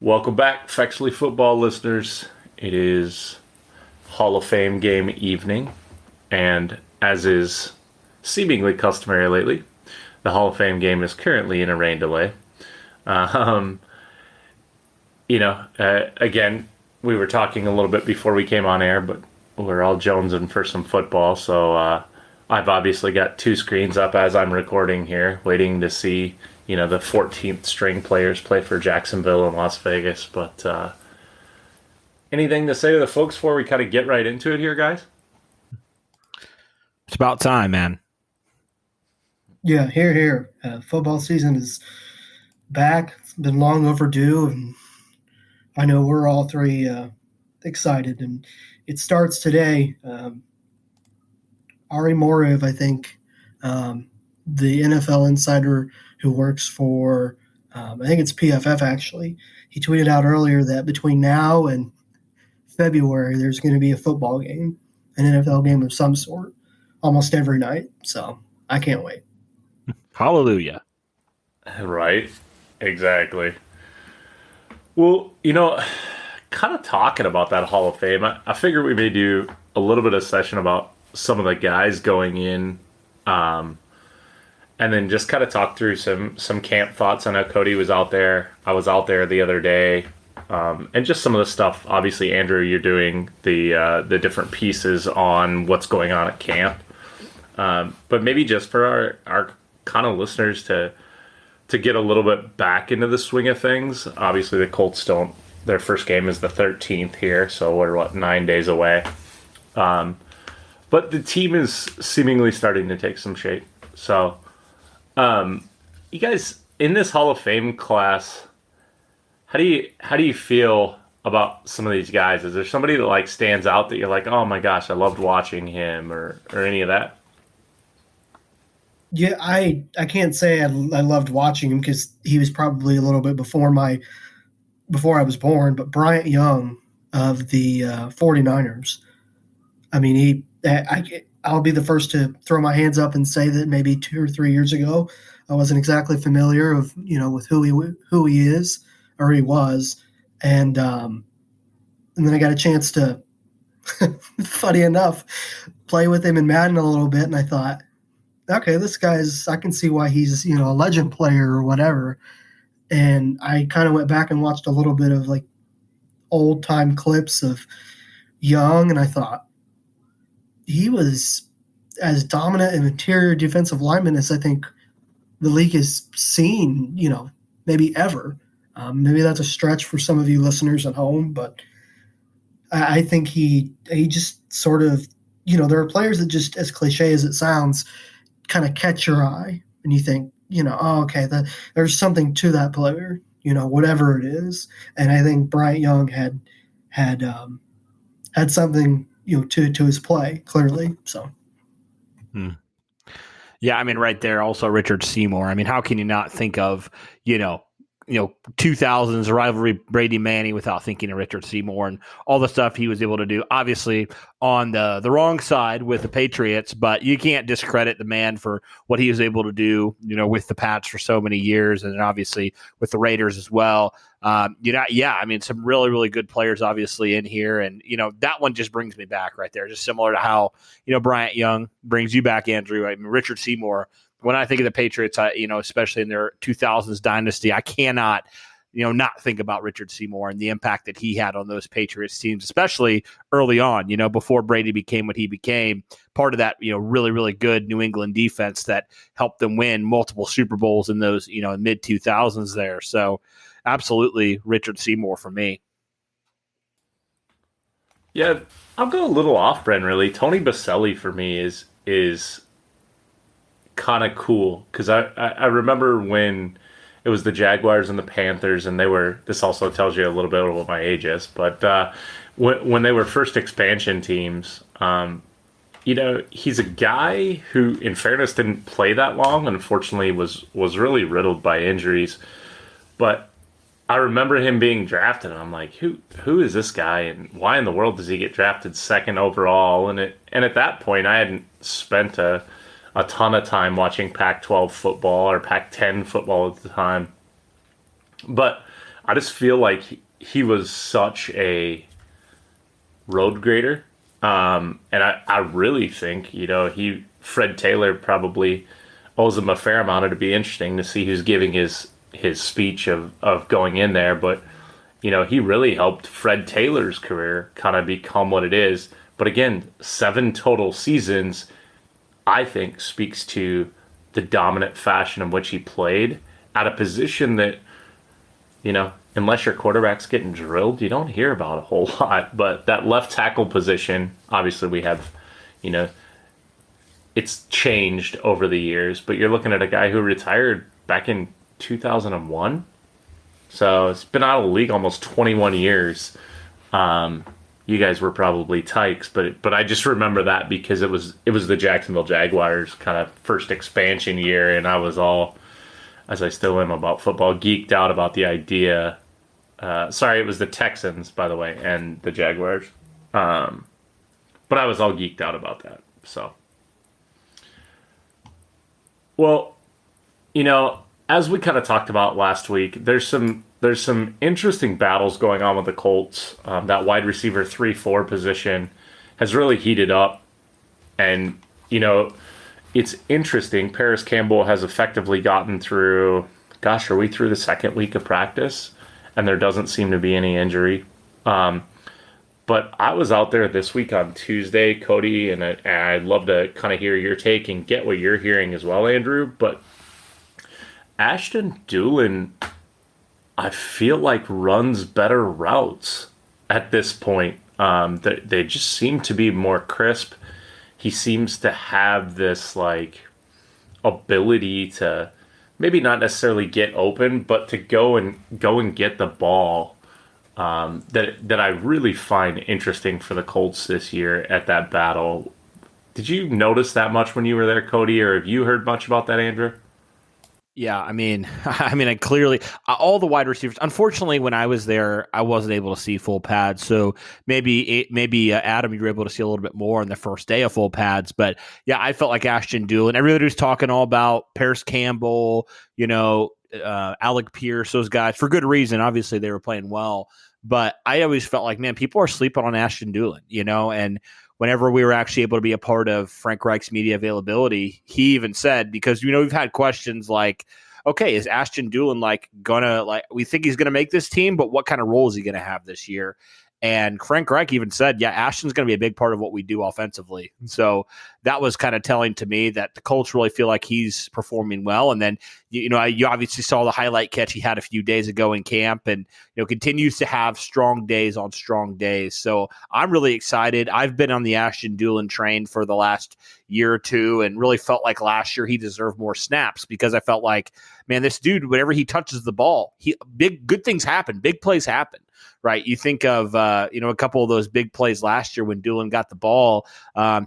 Welcome back, Effectually Football listeners. It is Hall of Fame game evening, and as is seemingly customary lately, the Hall of Fame game is currently in a rain delay. Um, again, we were talking a little bit before we came on air, but we're all jonesing for some football, so I've obviously got two screens up as I'm recording here, waiting to see the 14th string players play for Jacksonville and Las Vegas. But anything to say to the folks before we kind of get right into it here, guys? It's about time, man. Yeah, here. Football season is back. It's been long overdue, and I know we're all three excited. And it starts today. Ari Moriv, I think, the NFL insider who works for, I think it's PFF actually, he tweeted out earlier that between now and February, there's going to be a football game, an NFL game of some sort, almost every night. So I can't wait. Hallelujah. Right. Exactly. Well, kind of talking about that Hall of Fame, I figure we may do a little bit of session about some of the guys going in, and then just kind of talk through some camp thoughts. I know Cody was out there. I was out there the other day. And just some of the stuff. Obviously, Andrew, you're doing the different pieces on what's going on at camp. But maybe just for our kind of listeners to get a little bit back into the swing of things. Obviously, the Colts don't. Their first game is the 13th here, so we're 9 days away. But the team is seemingly starting to take some shape. So, you guys in this Hall of Fame class, how do you feel about some of these guys? Is there somebody that stands out that you're like, oh my gosh, I loved watching him, or any of that? Yeah, I can't say I loved watching him because he was probably a little bit before I was born. But Bryant Young of the 49ers, I mean, I'll be the first to throw my hands up and say that maybe 2 or 3 years ago, I wasn't exactly familiar with who he is or he was, and then I got a chance to, funny enough, play with him in Madden a little bit, and I thought, okay, I can see why he's a legend player or whatever, and I kind of went back and watched a little bit of old time clips of Young, and I thought he was as dominant an interior defensive lineman as I think the league has seen, maybe ever. Maybe that's a stretch for some of you listeners at home, but I think he just sort of, there are players that just, as cliche as it sounds, kind of catch your eye, and you think, oh, okay, there's something to that player, whatever it is. And I think Bryant Young had something, to his play clearly. So. Yeah, I mean, right there, also Richard Seymour. I mean, how can you not think of, 2000s rivalry Brady Manning without thinking of Richard Seymour and all the stuff he was able to do? Obviously on the wrong side with the Patriots, but you can't discredit the man for what he was able to do, with the Pats for so many years, and obviously with the Raiders as well. I mean, some really, really good players obviously in here, and that one just brings me back right there, just similar to how Bryant Young brings you back, Andrew. I mean, Richard Seymour. When I think of the Patriots, especially in their 2000s dynasty, I cannot, not think about Richard Seymour and the impact that he had on those Patriots teams, especially early on, before Brady became what he became, part of that, really, really good New England defense that helped them win multiple Super Bowls in those, mid 2000s there. So absolutely Richard Seymour for me. Yeah, I'll go a little off-brand, really. Tony Baselli for me is kind of cool because I remember when it was the Jaguars and the Panthers, and this also tells you a little bit of what my age is, but when they were first expansion teams, he's a guy who, in fairness, didn't play that long. Unfortunately, was really riddled by injuries, but I remember him being drafted, and I'm like, who is this guy, and why in the world does he get drafted second overall? And at that point, I hadn't spent a ton of time watching Pac-12 football or Pac-10 football at the time. But I just feel like he was such a road grader. And I really think, Fred Taylor probably owes him a fair amount. It'd be interesting to see who's giving his speech of going in there. But, he really helped Fred Taylor's career kind of become what it is. But again, 7 total seasons, I think, speaks to the dominant fashion in which he played at a position that, unless your quarterback's getting drilled, you don't hear about a whole lot. But that left tackle position, obviously we have, it's changed over the years, but you're looking at a guy who retired back in 2001. So it's been out of the league almost 21 years. You guys were probably tykes, but I just remember that because it was the Jacksonville Jaguars kind of first expansion year, and I was all, as I still am about football, geeked out about the idea. Sorry, it was the Texans, by the way, and the Jaguars. But I was all geeked out about that. So, well, as we kind of talked about last week, there's some interesting battles going on with the Colts. That wide receiver 3-4 position has really heated up, and it's interesting. Paris Campbell has effectively gotten through. Gosh, are we through the second week of practice? And there doesn't seem to be any injury. But I was out there this week on Tuesday, Cody, and I'd love to kind of hear your take and get what you're hearing as well, Andrew. But Ashton Dulin, I feel like, runs better routes at this point. They just seem to be more crisp. He seems to have this ability to maybe not necessarily get open, but to go and get the ball. That I really find interesting for the Colts this year at that battle. Did you notice that much when you were there, Cody, or have you heard much about that, Andrew? Yeah, I clearly all the wide receivers. Unfortunately, when I was there, I wasn't able to see full pads. So maybe Adam, you were able to see a little bit more on the first day of full pads. But yeah, I felt like Ashton Dulin. Everybody was talking all about Paris Campbell, Alec Pierce, those guys for good reason. Obviously, they were playing well. But I always felt like, man, people are sleeping on Ashton Dulin, and whenever we were actually able to be a part of Frank Reich's media availability, he even said, because, we've had questions like, okay, is Ashton Dulin we think he's going to make this team, but what kind of role is he going to have this year? And Frank Reich even said, yeah, Ashton's going to be a big part of what we do offensively. So that was kind of telling to me that the Colts really feel like he's performing well. And then, you obviously saw the highlight catch he had a few days ago in camp, and, continues to have strong days on strong days. So I'm really excited. I've been on the Ashton Dulin train for the last year or two and really felt like last year he deserved more snaps, because I felt like, man, this dude, whenever he touches the ball, good things happen. Big plays happen. Right. You think of, a couple of those big plays last year when Dulin got the ball.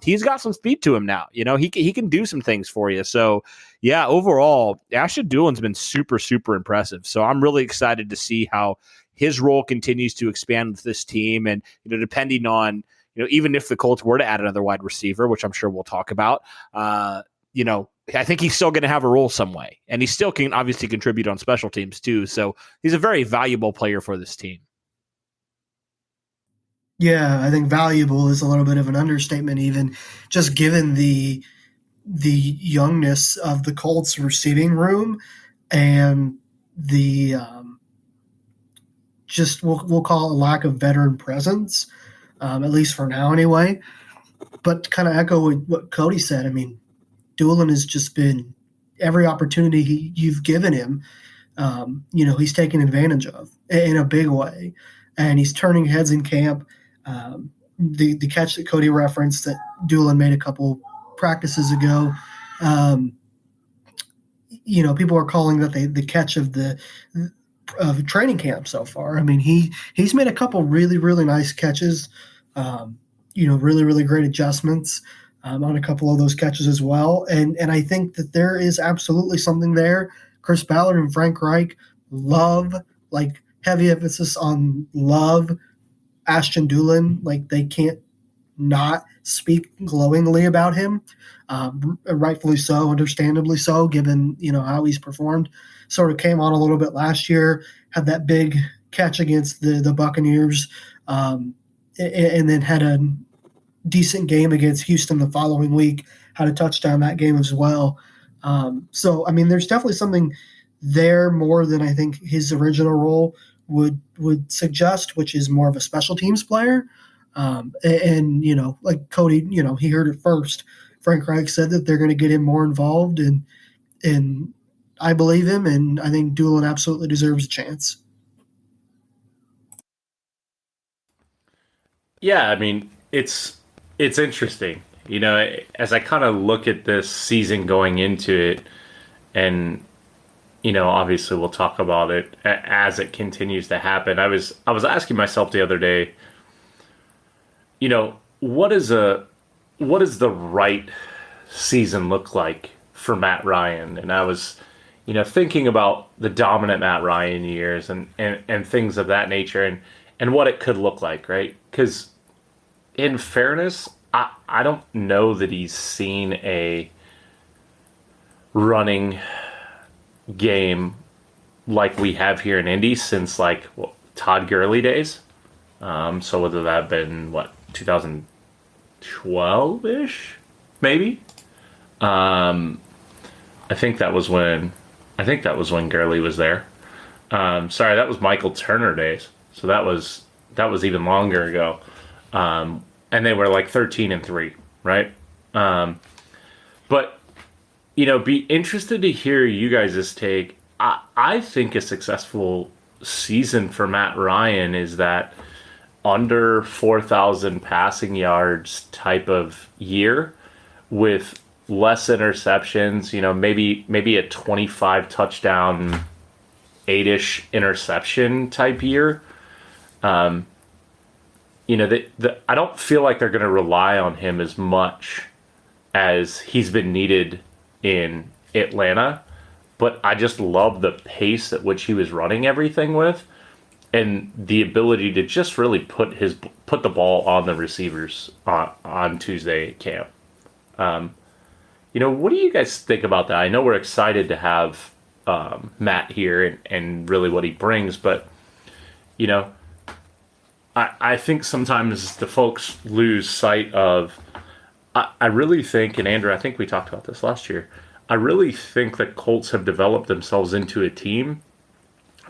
He's got some speed to him now. He can do some things for you. So, yeah, overall, Ashton Dulin's been super, super impressive. So I'm really excited to see how his role continues to expand with this team. And, depending on, even if the Colts were to add another wide receiver, which I'm sure we'll talk about, I think he's still going to have a role some way. And he still can obviously contribute on special teams too. So he's a very valuable player for this team. Yeah, I think valuable is a little bit of an understatement, even just given the youngness of the Colts receiving room and the we'll call it a lack of veteran presence, at least for now anyway. But to kind of echo what Cody said, Dulin has just been every opportunity you've given him, he's taken advantage of in a big way, and he's turning heads in camp. The catch that Cody referenced that Dulin made a couple practices ago, people are calling that the catch of training camp so far. He's made a couple really, really nice catches, really, really great adjustments on a couple of those catches as well. And I think that there is absolutely something there. Chris Ballard and Frank Reich love, heavy emphasis on love Ashton Dulin. They can't not speak glowingly about him. Rightfully so, understandably so, given how he's performed. Sort of came on a little bit last year, had that big catch against the Buccaneers, and then had a decent game against Houston the following week. Had a touchdown that game as well. So I mean, there's definitely something there more than I think his original role would suggest, which is more of a special teams player. And like Cody, he heard it first. Frank Reich said that they're going to get him more involved, and I believe him, and I think Doolin absolutely deserves a chance. Yeah, I mean, it's interesting. As I kind of look at this season going into it, and obviously we'll talk about it as it continues to happen. I was asking myself the other day, what is the right season look like for Matt Ryan? And I was, thinking about the dominant Matt Ryan years and things of that nature and what it could look like, right? Because in fairness, I don't know that he's seen a running game like we have here in Indy since Todd Gurley days. So whether that have been 2012 ish, maybe. I think that was when Gurley was there. Sorry, that was Michael Turner days. So that was even longer ago. And they were 13-3, right? But be interested to hear you guys' take. I think a successful season for Matt Ryan is that under 4,000 passing yards type of year with less interceptions, maybe a 25 touchdown, 8-ish interception type year. I don't feel like they're going to rely on him as much as he's been needed in Atlanta, but I just love the pace at which he was running everything with, and the ability to just really put the ball on the receivers on Tuesday at camp. What do you guys think about that? I know we're excited to have Matt here and really what he brings, but I think sometimes the folks lose sight of. I really think, and Andrew, I think we talked about this last year, I really think that Colts have developed themselves into a team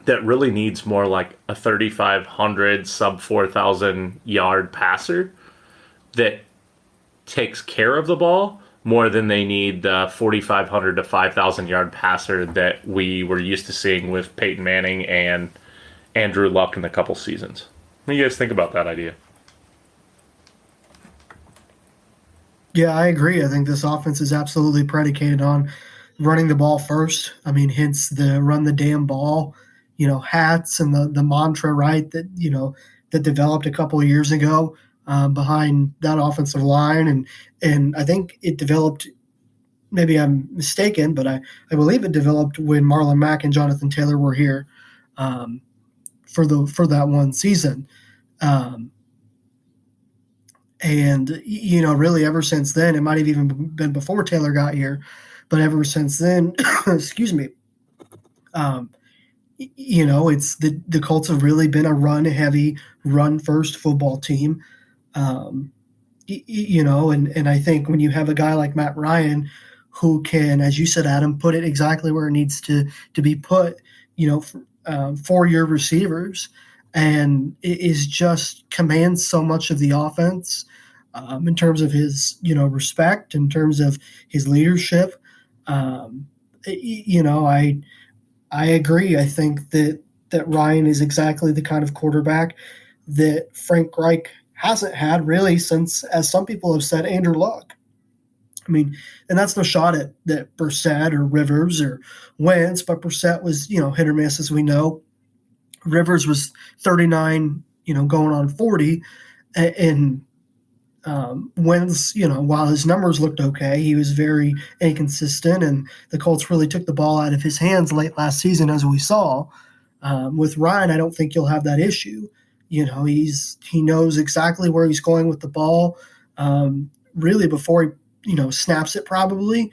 that really needs more like a 3,500 sub 4,000 yard passer that takes care of the ball more than they need the 4,500 to 5,000 yard passer that we were used to seeing with Peyton Manning and Andrew Luck in a couple seasons. What do you guys think about that idea? Yeah, I agree. I think this offense is absolutely predicated on running the ball first. I mean, hence the run the damn ball, hats and the mantra, right, that developed a couple of years ago behind that offensive line. And I think it developed, maybe I'm mistaken, but I believe it developed when Marlon Mack and Jonathan Taylor were here for that one season. And, really ever since then, it might have even been before Taylor got here, but ever since then, excuse me, it's the Colts have really been a run-heavy, run-first football team. And I think when you have a guy like Matt Ryan who can, as you said, Adam, put it exactly where it needs to be put, for your receivers, and it is just commands so much of the offense in terms of his, respect, in terms of his leadership. I agree. I think that Ryan is exactly the kind of quarterback that Frank Reich hasn't had really since, as some people have said, Andrew Luck. I mean, and that's no shot at that Brissett or Rivers or Wentz, but Brissett was, hit or miss, as we know. Rivers was 39, going on 40, and Wentz, while his numbers looked okay, he was very inconsistent, and the Colts really took the ball out of his hands late last season, as we saw. With Ryan, I don't think you'll have that issue. He knows exactly where he's going with the ball. really before he snaps it probably.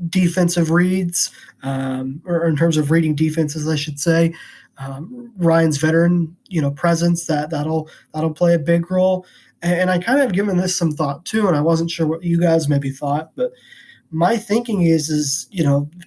Defensive reads, or in terms of reading defenses, I should say. Ryan's veteran, presence that'll play a big role. And I kind of given this some thought too, and I wasn't sure what you guys maybe thought, but my thinking is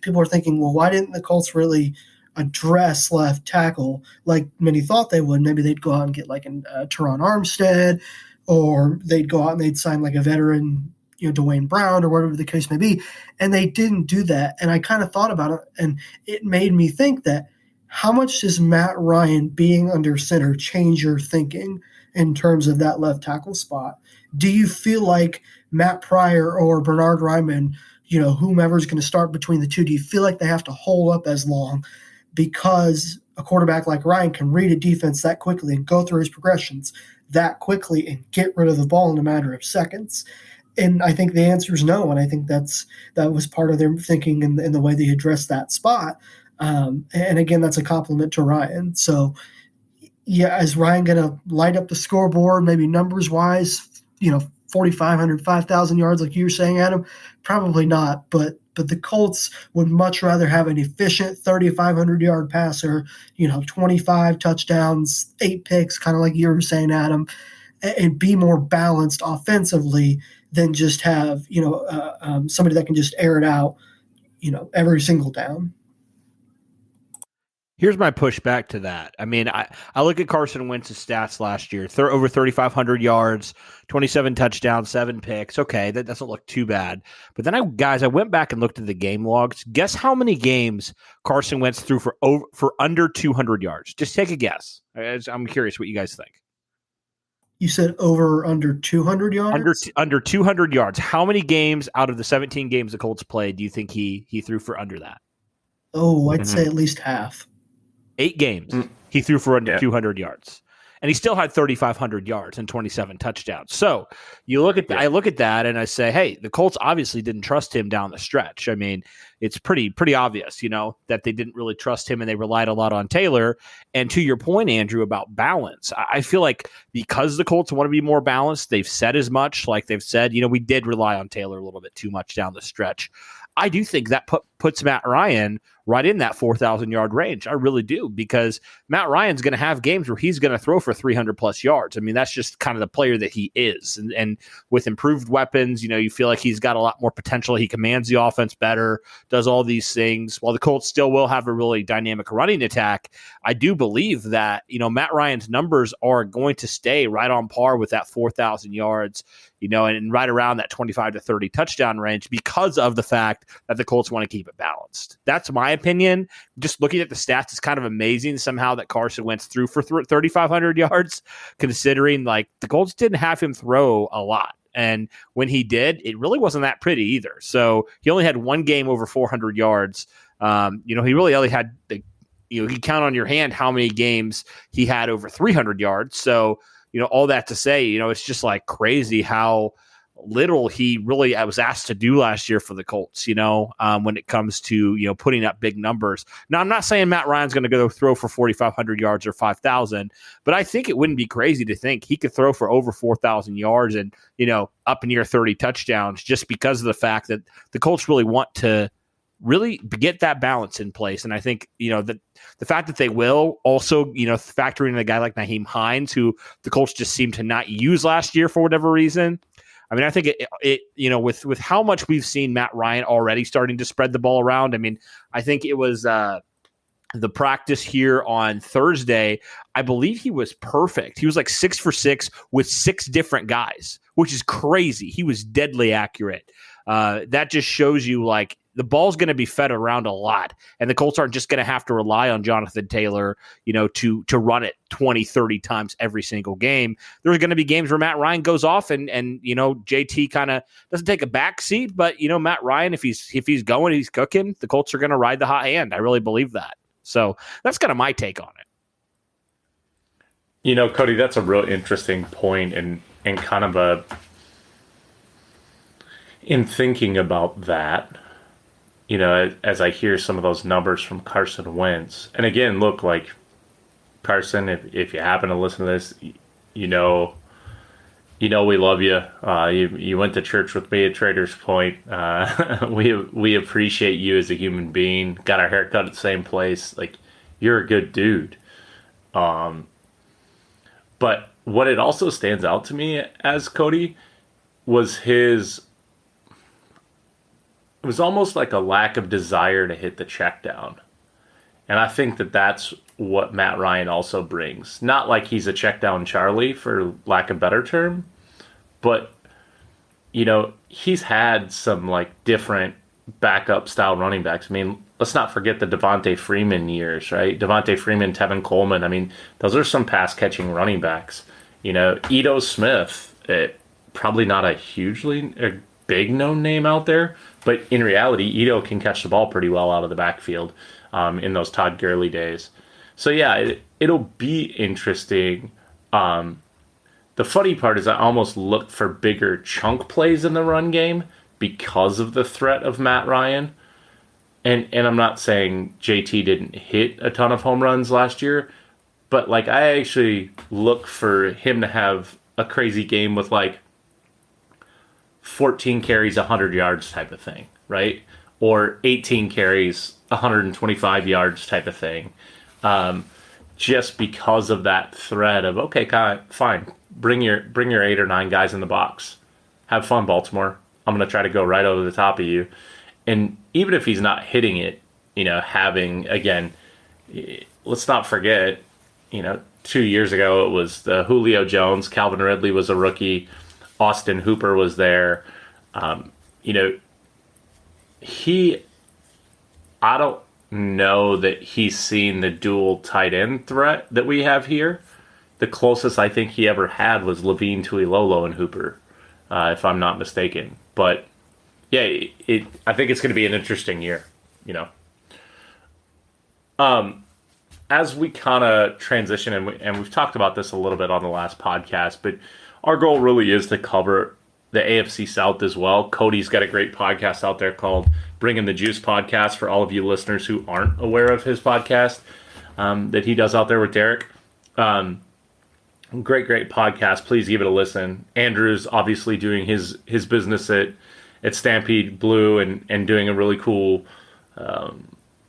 people are thinking, well, why didn't the Colts really address left tackle like many thought they would? Maybe they'd go out and get like a Teron Armstead, or they'd go out and they'd sign like a veteran, Dwayne Brown or whatever the case may be. And they didn't do that. And I kind of thought about it, and it made me think that how much does Matt Ryan being under center change your thinking in terms of that left tackle spot? Do you feel like Matt Pryor or Bernard Ryman, whomever's going to start between the two, do you feel like they have to hold up as long because a quarterback like Ryan can read a defense that quickly and go through his progressions that quickly and get rid of the ball in a matter of seconds? And I think the answer is no. And I think that was part of their thinking in the way they addressed that spot. And again, that's a compliment to Ryan. So, yeah, is Ryan going to light up the scoreboard, maybe numbers wise, 4,500, 5,000 yards like you were saying, Adam? Probably not. But the Colts would much rather have an efficient 3,500-yard passer, 25 touchdowns, 8 picks, kind of like you were saying, Adam, and be more balanced offensively than just have, somebody that can just air it out, every single down. Here's my pushback to that. I mean, I look at Carson Wentz's stats last year, over 3,500 yards, 27 touchdowns, 7 picks. Okay, that doesn't look too bad. But then I went back and looked at the game logs. Guess how many games Carson Wentz threw for under 200 yards? Just take a guess. I'm curious what you guys think. You said over under 200 yards? Under 200 yards. How many games out of the 17 games the Colts played do you think he threw for under that? Oh, I'd say at least half. 8 games he threw for under 200 yards, and he still had 3,500 yards and 27 touchdowns. So you look at that, I look at that and I say, hey, the Colts obviously didn't trust him down the stretch. I mean, it's pretty obvious, that they didn't really trust him and they relied a lot on Taylor. And to your point, Andrew, about balance, I feel like because the Colts want to be more balanced, they've said as much. Like they've said, we did rely on Taylor a little bit too much down the stretch. I do think that puts Matt Ryan right in that 4,000-yard range. I really do, because Matt Ryan's going to have games where he's going to throw for 300-plus yards. I mean, that's just kind of the player that he is. And with improved weapons, you feel like he's got a lot more potential. He commands the offense better, does all these things. While the Colts still will have a really dynamic running attack, I do believe that, Matt Ryan's numbers are going to stay right on par with that 4,000 yards, and right around that 25 to 30 touchdown range because of the fact that the Colts want to keep it balanced. That's my opinion. Just looking at the stats, it's kind of amazing somehow that Carson Wentz threw for 3,500 yards, considering like the Colts didn't have him throw a lot. And when he did, it really wasn't that pretty either. So he only had one game over 400 yards. He really only had you count on your hand how many games he had over 300 yards. So, all that to say, it's just like crazy how little he really was asked to do last year for the Colts, when it comes to, putting up big numbers. Now, I'm not saying Matt Ryan's going to go throw for 4,500 yards or 5,000, but I think it wouldn't be crazy to think he could throw for over 4,000 yards and, up near 30 touchdowns just because of the fact that the Colts really want to really get that balance in place. And I think, the fact that they will also, factoring in a guy like Nyheim Hines, who the Colts just seemed to not use last year for whatever reason. I mean, I think it with how much we've seen Matt Ryan already starting to spread the ball around. I mean, I think it was the practice here on Thursday. I believe he was perfect. He was like 6 for 6 with 6 different guys, which is crazy. He was deadly accurate. That just shows you like the ball's going to be fed around a lot, and the Colts aren't just going to have to rely on Jonathan Taylor, to run it 20, 30 times every single game. There's going to be games where Matt Ryan goes off and JT kind of doesn't take a back seat, but Matt Ryan, if he's going, he's cooking, the Colts are going to ride the hot hand. I really believe that. So that's kind of my take on it. Cody, that's a real interesting point and kind of in thinking about that, as I hear some of those numbers from Carson Wentz. And again, look, like Carson, if you happen to listen to this, You know we love you. You went to church with me at Traders Point. We appreciate you as a human being. Got our hair cut at the same place. Like you're a good dude. But what it also stands out to me as Cody was his. It was almost like a lack of desire to hit the check down. And I think that that's what Matt Ryan also brings. Not like he's a check down Charlie, for lack of a better term, but he's had some like different backup style running backs. I mean, let's not forget the Devontae Freeman years, right? Devontae Freeman, Tevin Coleman. I mean, those are some pass catching running backs. Ito Smith, probably not a big known name out there, but in reality, Ito can catch the ball pretty well out of the backfield in those Todd Gurley days. So yeah, it'll be interesting. The funny part is I almost looked for bigger chunk plays in the run game because of the threat of Matt Ryan. And I'm not saying JT didn't hit a ton of home runs last year, but like I actually look for him to have a crazy game with like 14 carries, 100 yards type of thing, right? Or 18 carries, 125 yards type of thing. Just because of that threat of, okay, fine, bring your 8 or 9 guys in the box. Have fun, Baltimore. I'm going to try to go right over the top of you. And even if he's not hitting it, having, again, let's not forget, 2 years ago it was the Julio Jones, Calvin Ridley was a rookie, Austin Hooper was there. I don't know that he's seen the dual tight end threat that we have here. The closest I think he ever had was Levine, Tuilolo, and Hooper, if I'm not mistaken. But yeah, I think it's going to be an interesting year. As we kind of transition, and we've talked about this a little bit on the last podcast, but our goal really is to cover the AFC South as well. Cody's got a great podcast out there called Bringing the Juice Podcast for all of you listeners who aren't aware of his podcast that he does out there with Derek. Great podcast. Please give it a listen. Andrew's obviously doing his business at Stampede Blue and doing a really cool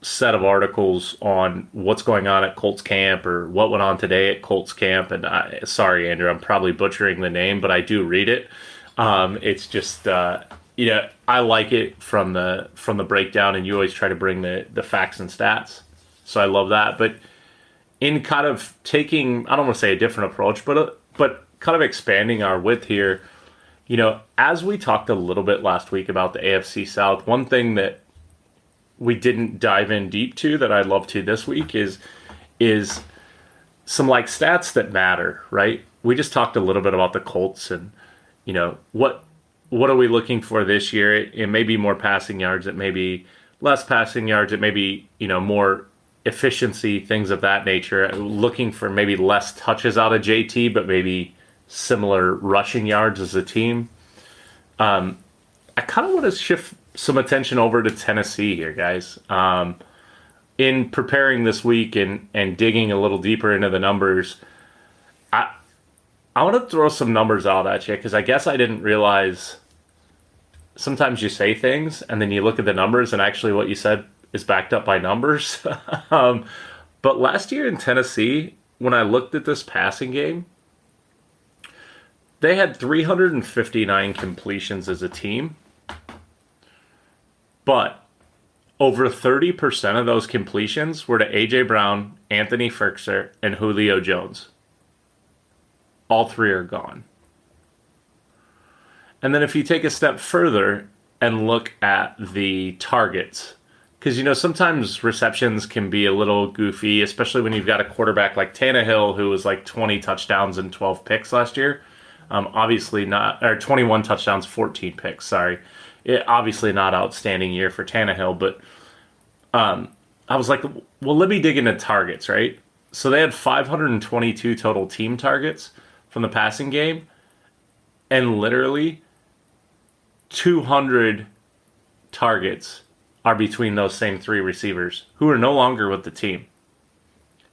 set of articles on what's going on at Colts camp or what went on today at Colts camp. And sorry, Andrew, I'm probably butchering the name, but I do read it. It's just, I like it from the breakdown, and you always try to bring the facts and stats. So I love that. But in kind of taking, I don't want to say a different approach, but kind of expanding our width here, as we talked a little bit last week about the AFC South, one thing that we didn't dive in deep to that I'd love to this week is some like stats that matter, right? We just talked a little bit about the Colts and, what are we looking for this year? It may be more passing yards. It may be less passing yards. It may be, more efficiency, things of that nature. Looking for maybe less touches out of JT, but maybe similar rushing yards as a team. I kind of want to shift some attention over to Tennessee here, guys. In preparing this week and digging a little deeper into the numbers, I want to throw some numbers out at you because I guess I didn't realize sometimes you say things and then you look at the numbers and actually what you said is backed up by numbers. But last year in Tennessee, when I looked at this passing game, they had 359 completions as a team, but over 30% of those completions were to A.J. Brown, Anthony Firkser, and Julio Jones. All three are gone. And then if you take a step further and look at the targets, because, sometimes receptions can be a little goofy, especially when you've got a quarterback like Tannehill, who was like 20 touchdowns and 12 picks last year. Obviously not, or 21 touchdowns, 14 picks, sorry. Obviously not outstanding year for Tannehill, but I was like, well, let me dig into targets, right? So they had 522 total team targets from the passing game, and literally 200 targets are between those same three receivers who are no longer with the team.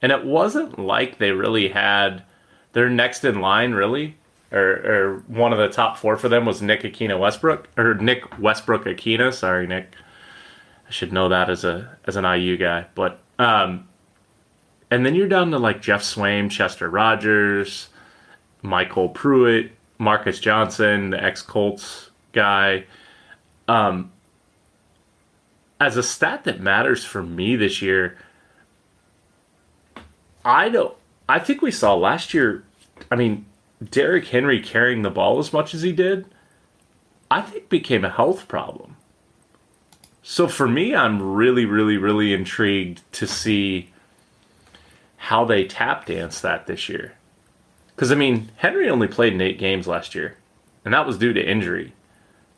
And it wasn't like they really had their next in line, really, or one of the top 4 for them was Nick Westbrook Aquina. Sorry, Nick. I should know that as an IU guy. But and then you're down to like Jeff Swaim, Chester Rogers, Michael Pruitt, Marcus Johnson, the ex-Colts guy. As a stat that matters for me this year, I think we saw last year, I mean, Derrick Henry carrying the ball as much as he did, I think became a health problem. So for me, I'm really, really, really intrigued to see how they tap dance that this year. Because, I mean, Henry only played in 8 games last year, and that was due to injury.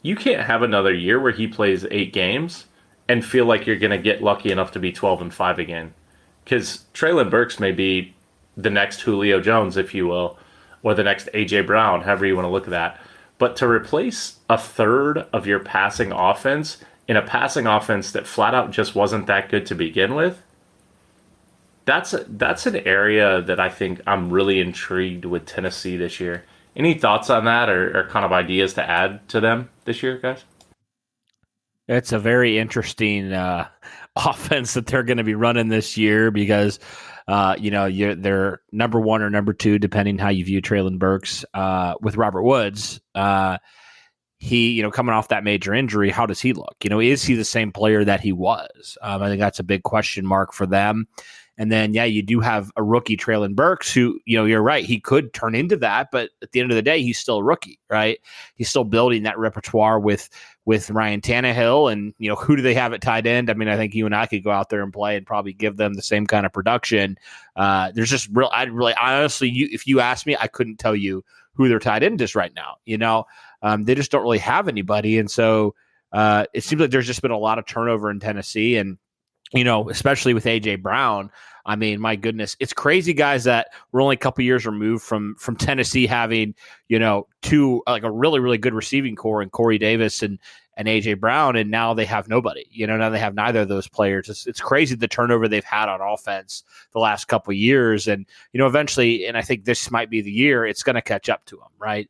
You can't have another year where he plays 8 games and feel like you're going to get lucky enough to be 12-5 again. Because Treylon Burks may be the next Julio Jones, if you will, or the next A.J. Brown, however you want to look at that. But to replace a third of your passing offense in a passing offense that flat out just wasn't that good to begin with, that's an area that I think I'm really intrigued with Tennessee this year. Any thoughts on that or kind of ideas to add to them this year, guys? It's a very interesting offense that they're going to be running this year because, they're number 1 or number 2, depending how you view Treylon Burks, with Robert Woods. He, coming off that major injury, how does he look? Is he the same player that he was? I think that's a big question mark for them. And then, you do have a rookie, Treylon Burks, who, you're right, he could turn into that, but at the end of the day, he's still a rookie, right? He's still building that repertoire with Ryan Tannehill, and, who do they have at tight end? I mean, I think you and I could go out there and play and probably give them the same kind of production. There's just honestly, if you ask me, I couldn't tell you who their tight end is right now. They just don't really have anybody. And so it seems like there's just been a lot of turnover in Tennessee, and, especially with A.J. Brown. I mean, my goodness, it's crazy, guys, that we're only a couple years removed from Tennessee having, 2 like a really, really good receiving core in Corey Davis and A.J. Brown, and now they have nobody. Now they have neither of those players. It's crazy the turnover they've had on offense the last couple of years, and eventually, and I think this might be the year it's going to catch up to them, right?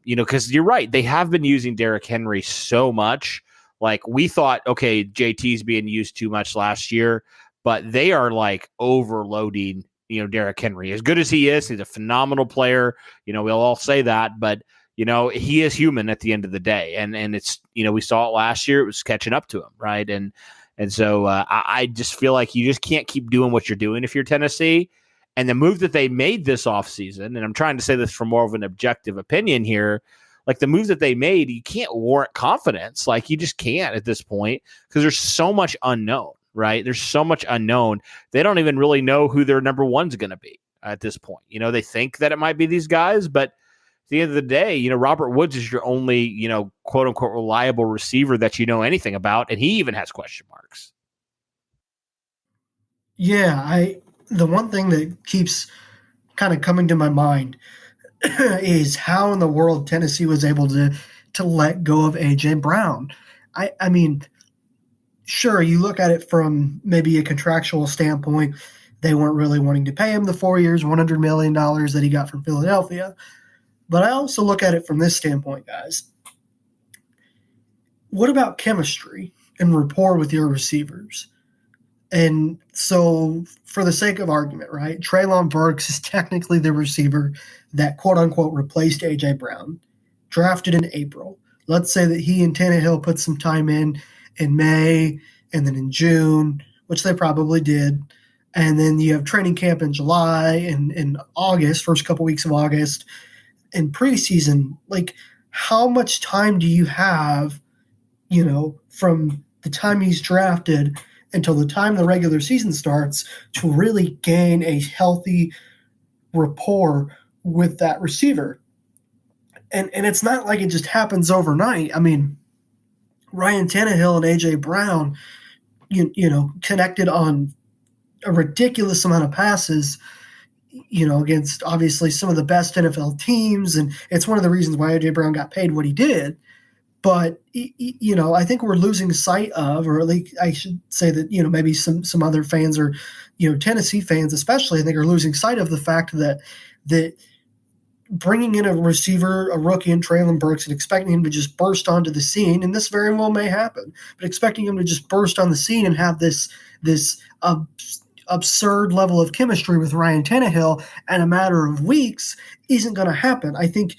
Because you're right, they have been using Derrick Henry so much. Like we thought, okay, JT's being used too much last year, but they are like overloading, Derrick Henry. As good as he is, he's a phenomenal player. We'll all say that, but he is human at the end of the day. And it's, we saw it last year, it was catching up to him. Right. And so I just feel like you just can't keep doing what you're doing if you're Tennessee. And the move that they made this offseason, and I'm trying to say this from more of an objective opinion here, like the moves that they made, you can't warrant confidence. Like you just can't at this point because there's so much unknown, right? There's so much unknown. They don't even really know who their number 1's going to be at this point. They think that it might be these guys, but at the end of the day, Robert Woods is your only, quote unquote, reliable receiver that you know anything about. And he even has question marks. Yeah. The one thing that keeps kind of coming to my mind is how in the world Tennessee was able to let go of A.J. Brown. I mean, sure, you look at it from maybe a contractual standpoint, they weren't really wanting to pay him the 4 years, $100 million that he got from Philadelphia. But I also look at it from this standpoint, guys. What about chemistry and rapport with your receivers? And so, for the sake of argument, right, Treylon Burks is technically the receiver that, quote-unquote, replaced A.J. Brown, drafted in April. Let's say that he and Tannehill put some time in May and then in June, which they probably did. And then you have training camp in July and in August, first couple weeks of August, and preseason. Like, how much time do you have, from the time he's drafted until the time the regular season starts to really gain a healthy rapport with that receiver? And it's not like it just happens overnight. I mean, Ryan Tannehill and A.J. Brown, connected on a ridiculous amount of passes, against obviously some of the best NFL teams. And it's one of the reasons why A.J. Brown got paid what he did. But, I think we're losing sight of, or at least I should say that, maybe some other fans or, Tennessee fans especially, I think are losing sight of the fact that bringing in a receiver, a rookie in Traylon Burks, and expecting him to just burst onto the scene, and this very well may happen, but expecting him to just burst on the scene and have this absurd level of chemistry with Ryan Tannehill in a matter of weeks isn't going to happen. I think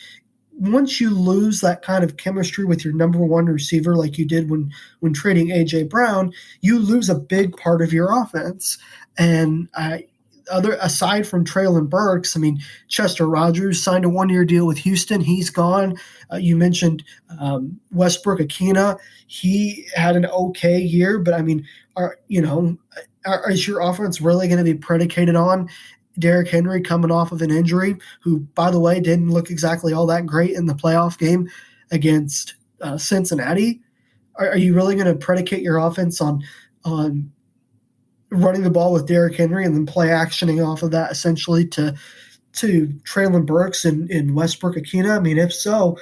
once you lose that kind of chemistry with your number one receiver, like you did when trading AJ Brown, you lose a big part of your offense. And aside from Traylon Burks, I mean, Chester Rogers signed a 1-year deal with Houston. He's gone. You mentioned Westbrook Akina. He had an okay year, but I mean, is your offense really going to be predicated on Derrick Henry coming off of an injury, who, by the way, didn't look exactly all that great in the playoff game against Cincinnati? Are you really going to predicate your offense on running the ball with Derrick Henry and then play actioning off of that essentially to Traylon Burks and Westbrook Akina? I mean, if so,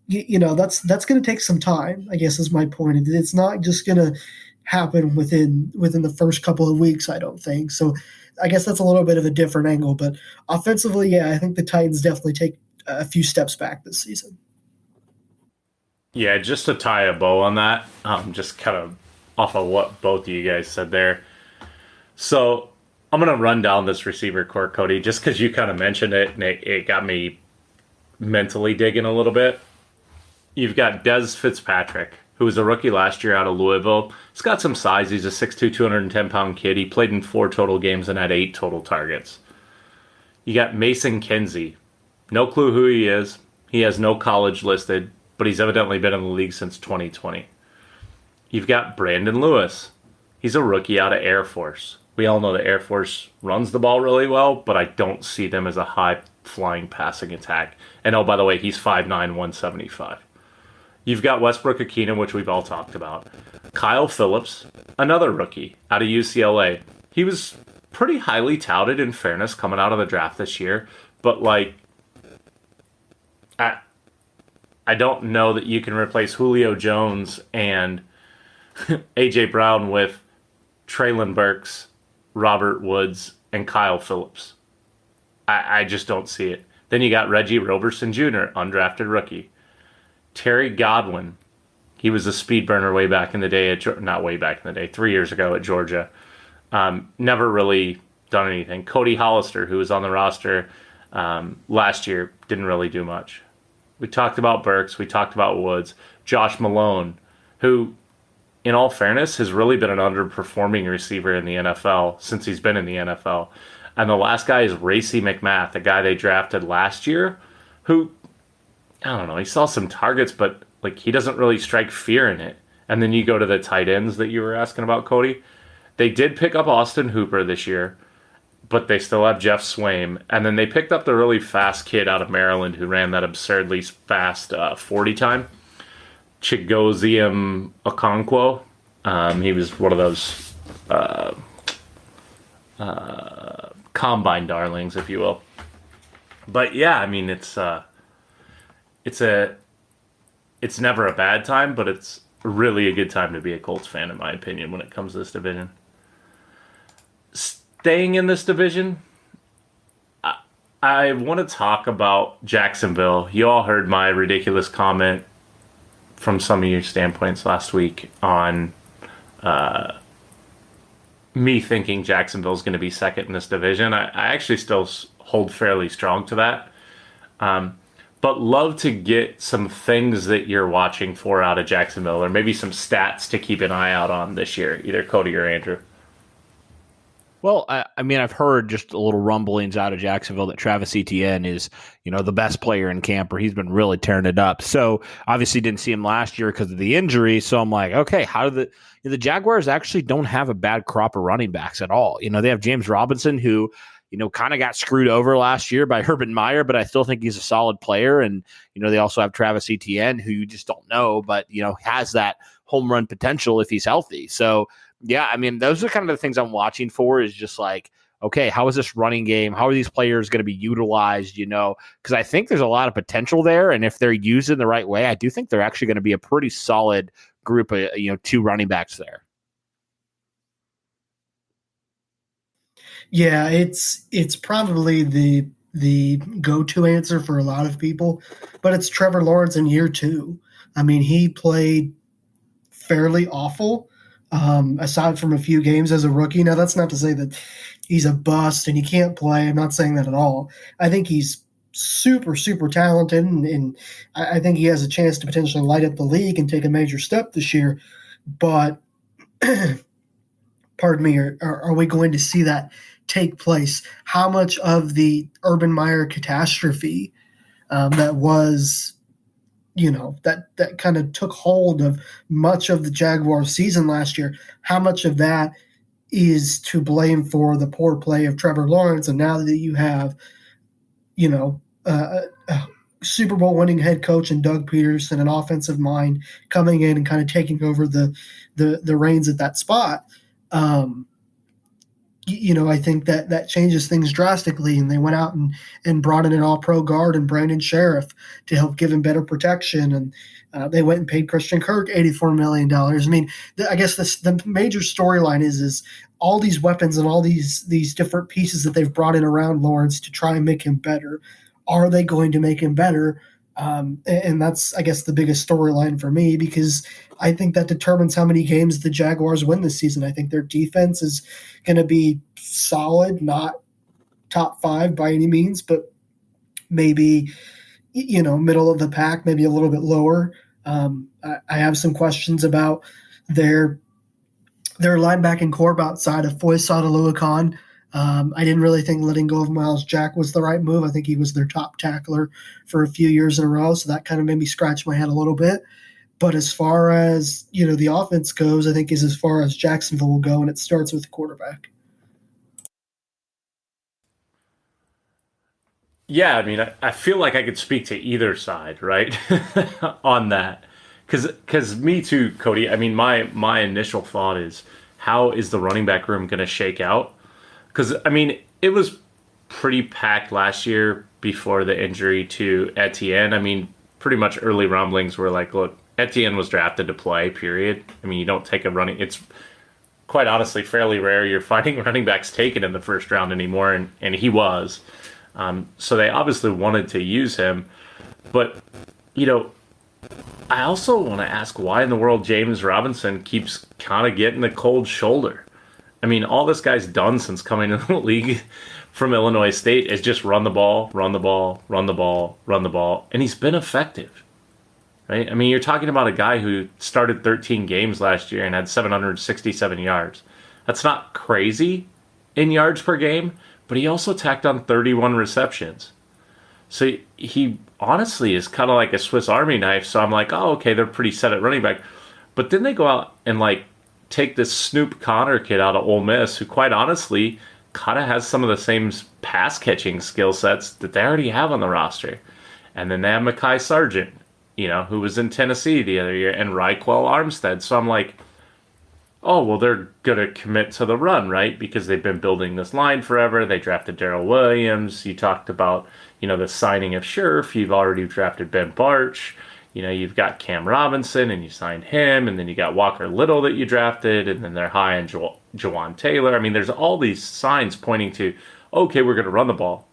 that's going to take some time, I guess is my point. It's not just going to happen within the first couple of weeks, I don't think. So I guess that's a little bit of a different angle. But offensively, yeah, I think the Titans definitely take a few steps back this season. Yeah, just to tie a bow on that, just kind of off of what both of you guys said there. So I'm going to run down this receiver core, Cody, just because you kind of mentioned it, and it got me mentally digging a little bit. You've got Dez Fitzpatrick, who was a rookie last year out of Louisville. He's got some size. He's a 6'2", 210-pound kid. He played in 4 total games and had 8 total targets. You got Mason Kinsey. No clue who he is. He has no college listed, but he's evidently been in the league since 2020. You've got Brandon Lewis. He's a rookie out of Air Force. We all know the Air Force runs the ball really well, but I don't see them as a high-flying passing attack. And oh, by the way, he's 5'9", 175. You've got Westbrook Akina, which we've all talked about. Kyle Phillips, another rookie out of UCLA. He was pretty highly touted, in fairness, coming out of the draft this year. But, I don't know that you can replace Julio Jones and A.J. Brown with Traylon Burks, Robert Woods, and Kyle Phillips. I just don't see it. Then you got Reggie Roberson Jr., undrafted rookie. Terry Godwin, he was a speed burner way back in the day, not way back in the day, 3 years ago at Georgia. Never really done anything. Cody Hollister, who was on the roster last year, didn't really do much. We talked about Burks, we talked about Woods. Josh Malone, who, in all fairness, has really been an underperforming receiver in the NFL since he's been in the NFL. And the last guy is Racey McMath, the guy they drafted last year, who, I don't know, he saw some targets, but he doesn't really strike fear in it. And then you go to the tight ends that you were asking about, Cody. They did pick up Austin Hooper this year, but they still have Jeff Swaim. And then they picked up the really fast kid out of Maryland who ran that absurdly fast 40 time. Chigozium Okonkwo. He was one of those combine darlings, if you will. But yeah, I mean, it's never a bad time, but it's really a good time to be a Colts fan, in my opinion, when it comes to this division. Staying in this division, I want to talk about Jacksonville. You all heard my ridiculous comment from some of your standpoints last week on me thinking Jacksonville's going to be second in this division. I actually still hold fairly strong to that. But love to get some things that you're watching for out of Jacksonville, or maybe some stats to keep an eye out on this year, either Cody or Andrew. Well, I mean, I've heard just a little rumblings out of Jacksonville that Travis Etienne is, the best player in camp, or he's been really tearing it up. So obviously didn't see him last year because of the injury. So I'm like, okay, how do the Jaguars actually don't have a bad crop of running backs at all? They have James Robinson, who, kind of got screwed over last year by Urban Meyer, but I still think he's a solid player. And, they also have Travis Etienne, who you just don't know, but, has that home run potential if he's healthy. So, yeah, I mean, those are kind of the things I'm watching for, is just like, okay, how is this running game? How are these players going to be utilized? Because I think there's a lot of potential there. And if they're used in the right way, I do think they're actually going to be a pretty solid group of, 2 running backs there. Yeah, it's probably the the go-to answer for a lot of people, but it's Trevor Lawrence in year two. I mean, he played fairly awful, aside from a few games as a rookie. Now, that's not to say that he's a bust and he can't play. I'm not saying that at all. I think he's super, super talented, and I think he has a chance to potentially light up the league and take a major step this year. But, pardon me, are we going to see that take place? How much of the Urban Meyer catastrophe that was that kind of took hold of much of the Jaguars season last year, how much of that is to blame for the poor play of Trevor Lawrence? And now that you have, a Super Bowl winning head coach and Doug Peterson, an offensive mind coming in and kind of taking over the reins at that spot, I think that changes things drastically. And they went out and brought in an all-pro guard and Brandon Sheriff to help give him better protection. And they went and paid Christian Kirk $84 million. I mean, I guess the major storyline is all these weapons and all these different pieces that they've brought in around Lawrence to try and make him better. Are they going to make him better? And that's, I guess, the biggest storyline for me, because I think that determines how many games the Jaguars win this season. I think their defense is going to be solid, not top five by any means, but maybe, middle of the pack, maybe a little bit lower. I have some questions about their linebacking corps outside of Foyesade Aluakon. I didn't really think letting go of Miles Jack was the right move. I think he was their top tackler for a few years in a row, so that kind of made me scratch my head a little bit. But as far as, the offense goes, I think is as far as Jacksonville will go, and it starts with the quarterback. Yeah, I mean, I feel like I could speak to either side, right, on that. Because me too, Cody. I mean, my initial thought is, how is the running back room going to shake out? Because, I mean, it was pretty packed last year before the injury to Etienne. I mean, pretty much early rumblings were like, look, Etienne was drafted to play, period. I mean, you don't take a running... It's quite honestly fairly rare you're finding running backs taken in the first round anymore, and he was. So they obviously wanted to use him. But, I also want to ask why in the world James Robinson keeps kind of getting the cold shoulder. I mean, all this guy's done since coming into the league from Illinois State is just run the ball, run the ball, run the ball, run the ball, and he's been effective, right? I mean, you're talking about a guy who started 13 games last year and had 767 yards. That's not crazy in yards per game, but he also tacked on 31 receptions. So he honestly is kind of like a Swiss Army knife. So I'm like, oh, okay, they're pretty set at running back. But then they go out and take this Snoop Connor kid out of Ole Miss, who quite honestly kind of has some of the same pass catching skill sets that they already have on the roster. And then they have Mekhi Sargent, who was in Tennessee the other year, and Raekwell Armstead. So I'm like, oh, well, they're going to commit to the run, right? Because they've been building this line forever. They drafted Darrell Williams. You talked about, the signing of Scherf. You've already drafted Ben Barch. You've got Cam Robinson, and you signed him, and then you got Walker Little that you drafted, and then they're high on Jawan Taylor. I mean, there's all these signs pointing to, okay, we're going to run the ball.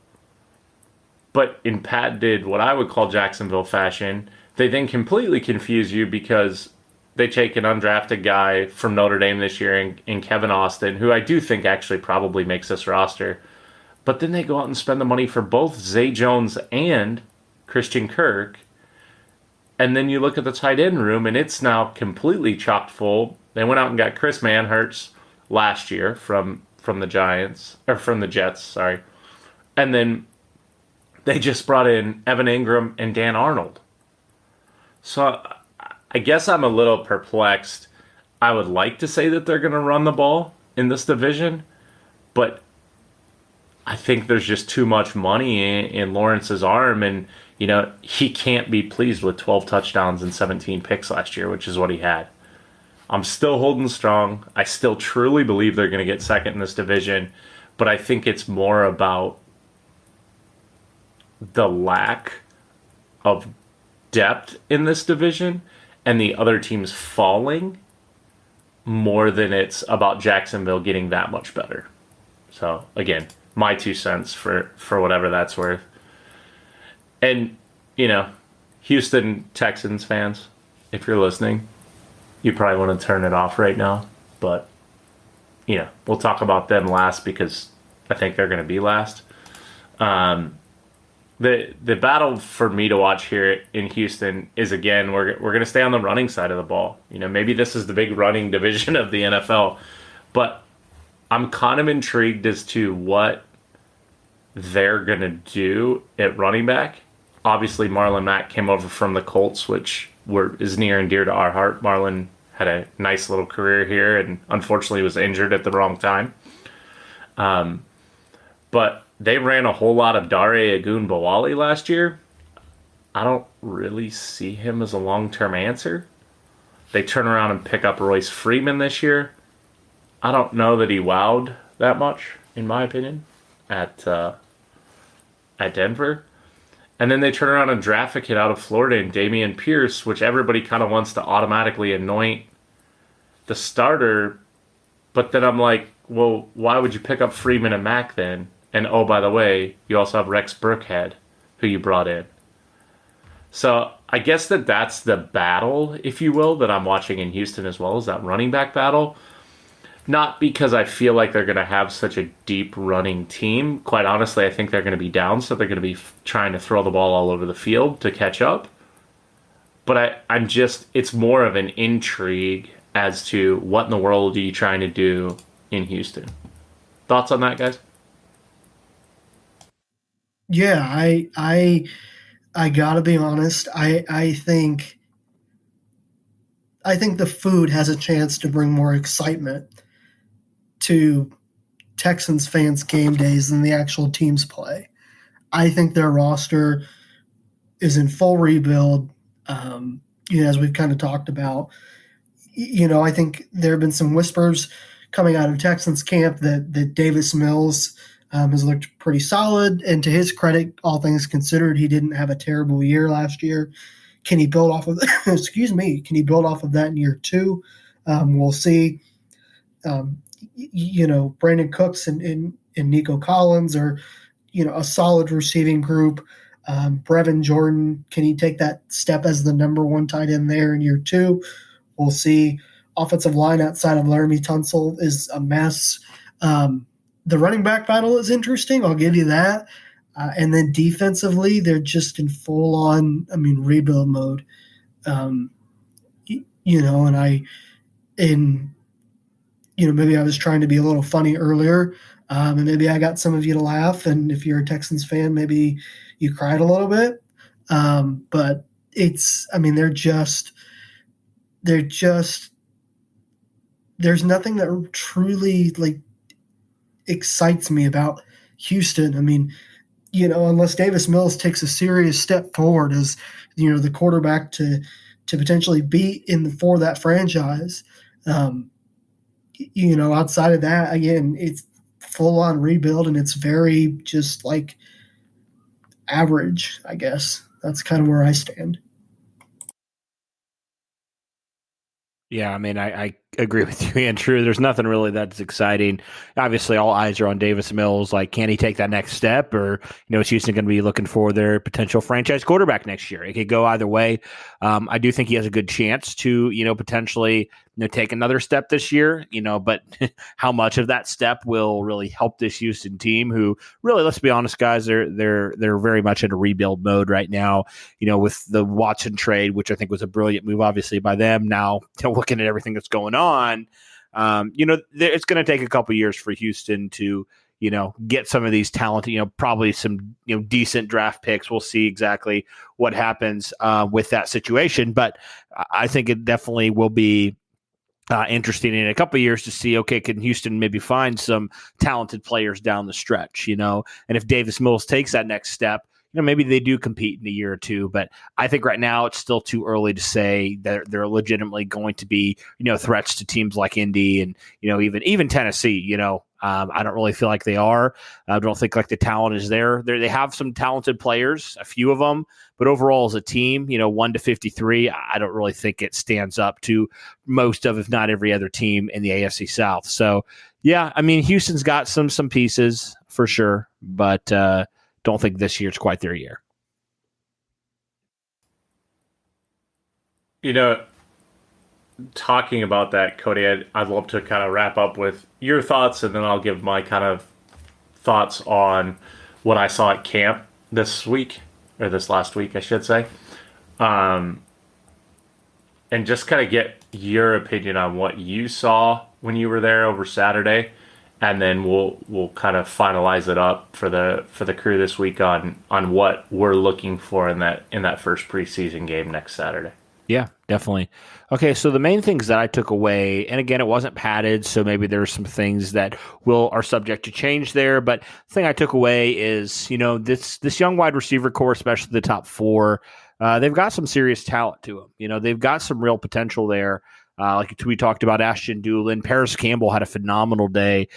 But in patented, what I would call Jacksonville fashion, they then completely confuse you because they take an undrafted guy from Notre Dame this year in Kevin Austin, who I do think actually probably makes this roster. But then they go out and spend the money for both Zay Jones and Christian Kirk. And then you look at the tight end room, and it's now completely chock full. They went out and got Chris Manhertz last year from the Jets, sorry. And then they just brought in Evan Ingram and Dan Arnold. So I guess I'm a little perplexed. I would like to say that they're going to run the ball in this division, but I think there's just too much money in Lawrence's arm, and he can't be pleased with 12 touchdowns and 17 picks last year, which is what he had. I'm still holding strong. I still truly believe they're going to get second in this division, but I think it's more about the lack of depth in this division and the other teams falling more than it's about Jacksonville getting that much better. So, again, my 2 cents for whatever that's worth. And, Houston Texans fans, if you're listening, you probably want to turn it off right now. But, we'll talk about them last because I think they're going to be last. The battle for me to watch here in Houston is, again, we're going to stay on the running side of the ball. Maybe this is the big running division of the NFL, but I'm kind of intrigued as to what they're going to do at running back. Obviously, Marlon Mack came over from the Colts, which is near and dear to our heart. Marlon had a nice little career here and unfortunately was injured at the wrong time. But they ran a whole lot of Dare Ogunbowale last year. I don't really see him as a long-term answer. They turn around and pick up Royce Freeman this year. I don't know that he wowed that much, in my opinion, at Denver. And then they turn around and draft a kid out of Florida in Dameon Pierce, which everybody kind of wants to automatically anoint the starter. But then I'm like, well, why would you pick up Freeman and Mack then? And oh, by the way, you also have Rex Burkhead, who you brought in. So I guess that's the battle, if you will, that I'm watching in Houston as well, is that running back battle. Not because I feel like they're going to have such a deep running team. Quite honestly, I think they're going to be down, so they're going to be trying to throw the ball all over the field to catch up. But it's more of an intrigue as to what in the world are you trying to do in Houston. Thoughts on that, guys? Yeah, I gotta be honest. I think the food has a chance to bring more excitement to Texans fans' game days than the actual teams play. I think their roster is in full rebuild. As we've kind of talked about, I think there have been some whispers coming out of Texans camp that Davis Mills has looked pretty solid. And to his credit, all things considered, he didn't have a terrible year last year. Can he build off of excuse me? Can he build off of that in year two? We'll see. Brandon Cooks and Nico Collins are, a solid receiving group. Brevin Jordan, can he take that step as the number one tight end there in year two? We'll see. Offensive line outside of Laramie Tunsil is a mess. The running back battle is interesting. I'll give you that. And then defensively, they're just in full-on, rebuild mode. Maybe I was trying to be a little funny earlier, and maybe I got some of you to laugh. And if you're a Texans fan, maybe you cried a little bit. But there's nothing that truly excites me about Houston. Unless Davis Mills takes a serious step forward as the quarterback to potentially be for that franchise. Outside of that, again, it's full on rebuild and it's very just average, I guess. That's kind of where I stand. Yeah, I agree with you, Andrew. There's nothing really that's exciting. Obviously, all eyes are on Davis Mills. Can he take that next step? Or, is Houston going to be looking for their potential franchise quarterback next year? It could go either way. I do think he has a good chance to, potentially take another step this year, but how much of that step will really help this Houston team who really, let's be honest, guys, they're very much in a rebuild mode right now, with the Watson trade, which I think was a brilliant move, obviously, by them. Now, looking at everything that's going on, it's going to take a couple years for Houston to, get some of these talented, probably some, decent draft picks. We'll see exactly what happens with that situation. But I think it definitely will be interesting in a couple of years to see, okay, can Houston maybe find some talented players down the stretch, and if Davis Mills takes that next step, maybe they do compete in a year or two. But I think right now it's still too early to say that they're legitimately going to be, threats to teams like Indy and, even Tennessee, I don't really feel like they are. I don't think like the talent is there. They have some talented players, a few of them, but overall as a team, 1-53, I don't really think it stands up to most of, if not every other team in the AFC South. So yeah, I mean, Houston's got some pieces for sure, but don't think this year's quite their year. Talking about that, Cody, I'd love to kind of wrap up with your thoughts, and then I'll give my kind of thoughts on what I saw at camp this week, or this last week, I should say. And just kind of get your opinion on what you saw when you were there over Saturday, and then we'll kind of finalize it up for the crew this week on what we're looking for in that first preseason game next Saturday. Yeah, definitely. Okay, so the main things that I took away, and again, it wasn't padded, so maybe there's some things that are subject to change there. But the thing I took away is, this young wide receiver core, especially the top four, they've got some serious talent to them. They've got some real potential there. Like we talked about Ashton Doolin, Paris Campbell had a phenomenal day.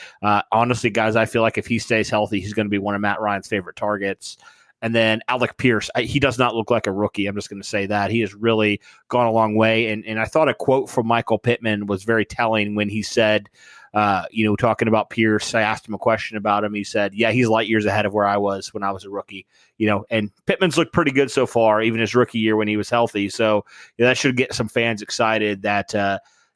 Honestly, guys, I feel like if he stays healthy, he's going to be one of Matt Ryan's favorite targets. And then Alec Pierce, he does not look like a rookie. I'm just going to say that. He has really gone a long way. And I thought a quote from Michael Pittman was very telling when he said, talking about Pierce, I asked him a question about him. He said, yeah, he's light years ahead of where I was when I was a rookie. And Pittman's looked pretty good so far, even his rookie year when he was healthy. So that should get some fans excited that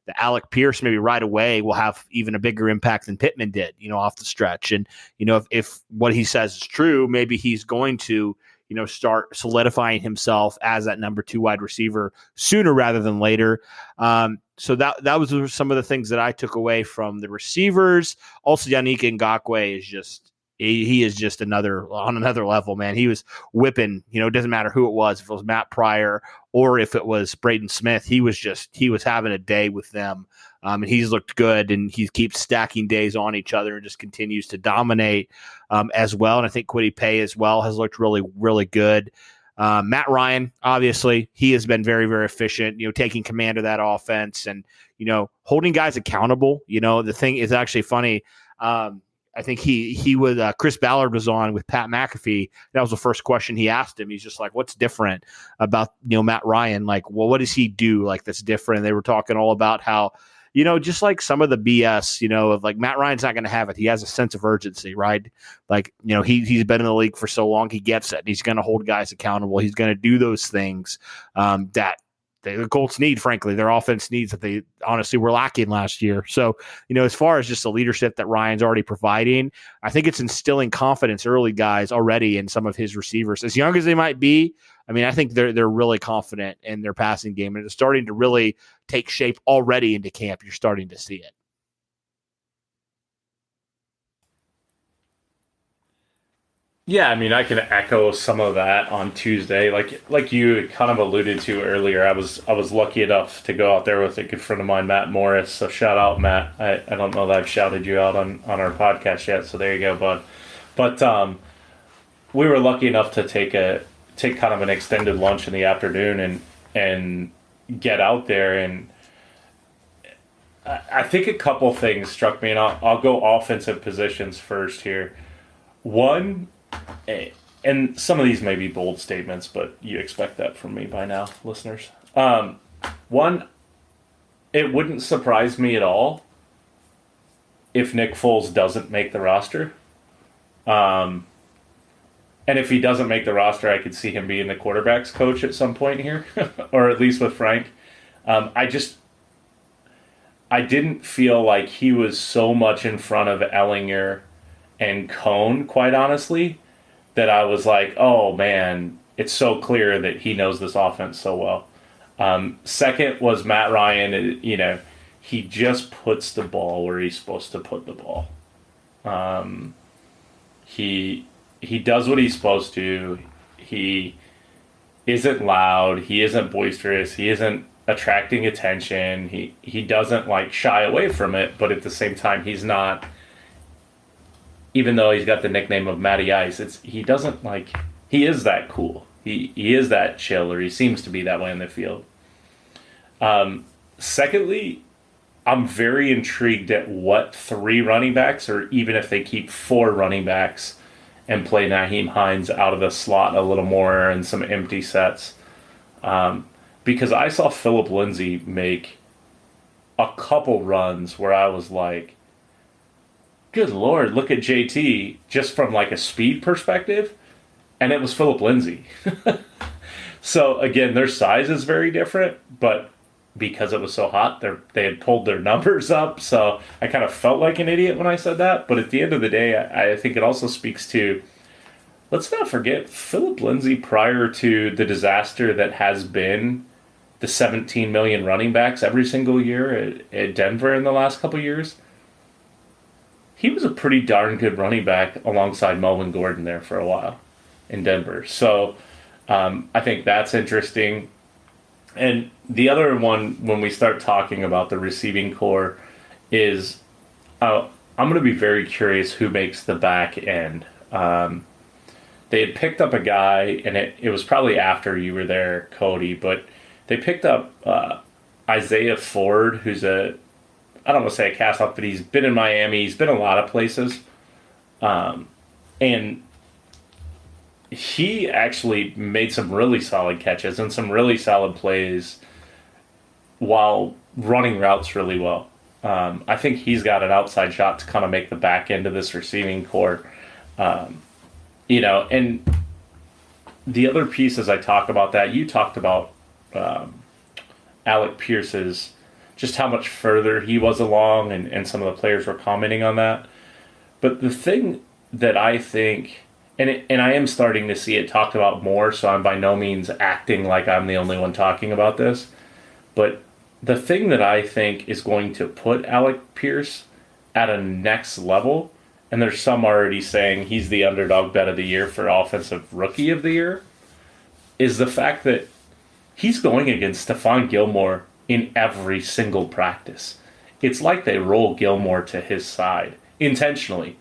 the Alec Pierce maybe right away will have even a bigger impact than Pittman did, off the stretch. And, if what he says is true, maybe he's going to, start solidifying himself as that number 2 wide receiver sooner rather than later. So that was some of the things that I took away from the receivers. Also, Yannick Ngakoue is just, he is just on another level, man. He was whipping, it doesn't matter who it was, if it was Matt Pryor or if it was Braden Smith, he was having a day with them. And he's looked good, and he keeps stacking days on each other and just continues to dominate as well. And I think Kwity Paye as well has looked really, really good. Matt Ryan, obviously, he has been very, very efficient, taking command of that offense and, holding guys accountable. The thing is actually funny. I think he was Chris Ballard was on with Pat McAfee. That was the first question he asked him. He's just like, "What's different about Matt Ryan? Like, well, what does he do like that's different?" And they were talking all about how just like some of the BS, of like Matt Ryan's not going to have it. He has a sense of urgency, right? Like he's been in the league for so long, he gets it. He's going to hold guys accountable. He's going to do those things that the Colts need, frankly, their offense needs that they honestly were lacking last year. So, as far as just the leadership that Ryan's already providing, I think it's instilling confidence early, guys, already in some of his receivers. As young as they might be, I mean, I think they're really confident in their passing game, and it's starting to really take shape already into camp. You're starting to see it. Yeah, I mean, I can echo some of that on Tuesday. Like you kind of alluded to earlier, I was lucky enough to go out there with a good friend of mine, Matt Morris. So shout out, Matt. I don't know that I've shouted you out on our podcast yet, so there you go, bud. But we were lucky enough to take kind of an extended lunch in the afternoon and get out there, and I think a couple things struck me, and I'll go offensive positions first here. One, and some of these may be bold statements, but you expect that from me by now, listeners. One, it wouldn't surprise me at all if Nick Foles doesn't make the roster. And if he doesn't make the roster, I could see him being the quarterback's coach at some point here, or at least with Frank. I didn't feel like he was so much in front of Ellinger and Cone, quite honestly, that I was like, oh man, it's so clear that he knows this offense so well. Second was Matt Ryan. He just puts the ball where he's supposed to put the ball. He does what he's supposed to. He isn't loud. He isn't boisterous. He isn't attracting attention. He doesn't like shy away from it, but at the same time, he's not. Even though he's got the nickname of Matty Ice, he doesn't like. He is that cool. He is that chill, or he seems to be that way in the field. Secondly, I'm very intrigued at what 3 running backs, or even if they keep 4 running backs and play Naheem Hines out of the slot a little more and some empty sets. Because I saw Philip Lindsay make a couple runs where I was like, good Lord, look at JT just from like a speed perspective. And it was Philip Lindsay. So again, their size is very different, but because it was so hot, they had pulled their numbers up. So I kind of felt like an idiot when I said that. But at the end of the day, I think it also speaks to, let's not forget, Philip Lindsay, prior to the disaster that has been the 17 million running backs every single year at Denver in the last couple years, he was a pretty darn good running back alongside Melvin Gordon there for a while in Denver. So I think that's interesting. And the other one, when we start talking about the receiving core, is I'm going to be very curious who makes the back end. They had picked up a guy, and it was probably after you were there, Cody, but they picked up Isaiah Ford, who's I don't want to say a cast off, but he's been in Miami. He's been a lot of places. And he actually made some really solid catches and some really solid plays while running routes really well. I think he's got an outside shot to kind of make the back end of this receiving core. And the other piece as I talk about that, you talked about Alec Pierce's, just how much further he was along, and some of the players were commenting on that. But the thing that I think, and I am starting to see it talked about more, so I'm by no means acting like I'm the only one talking about this, but the thing that I think is going to put Alec Pierce at a next level, and there's some already saying he's the underdog bet of the year for Offensive Rookie of the Year, is the fact that he's going against Stephon Gilmore in every single practice. It's like they roll Gilmore to his side intentionally.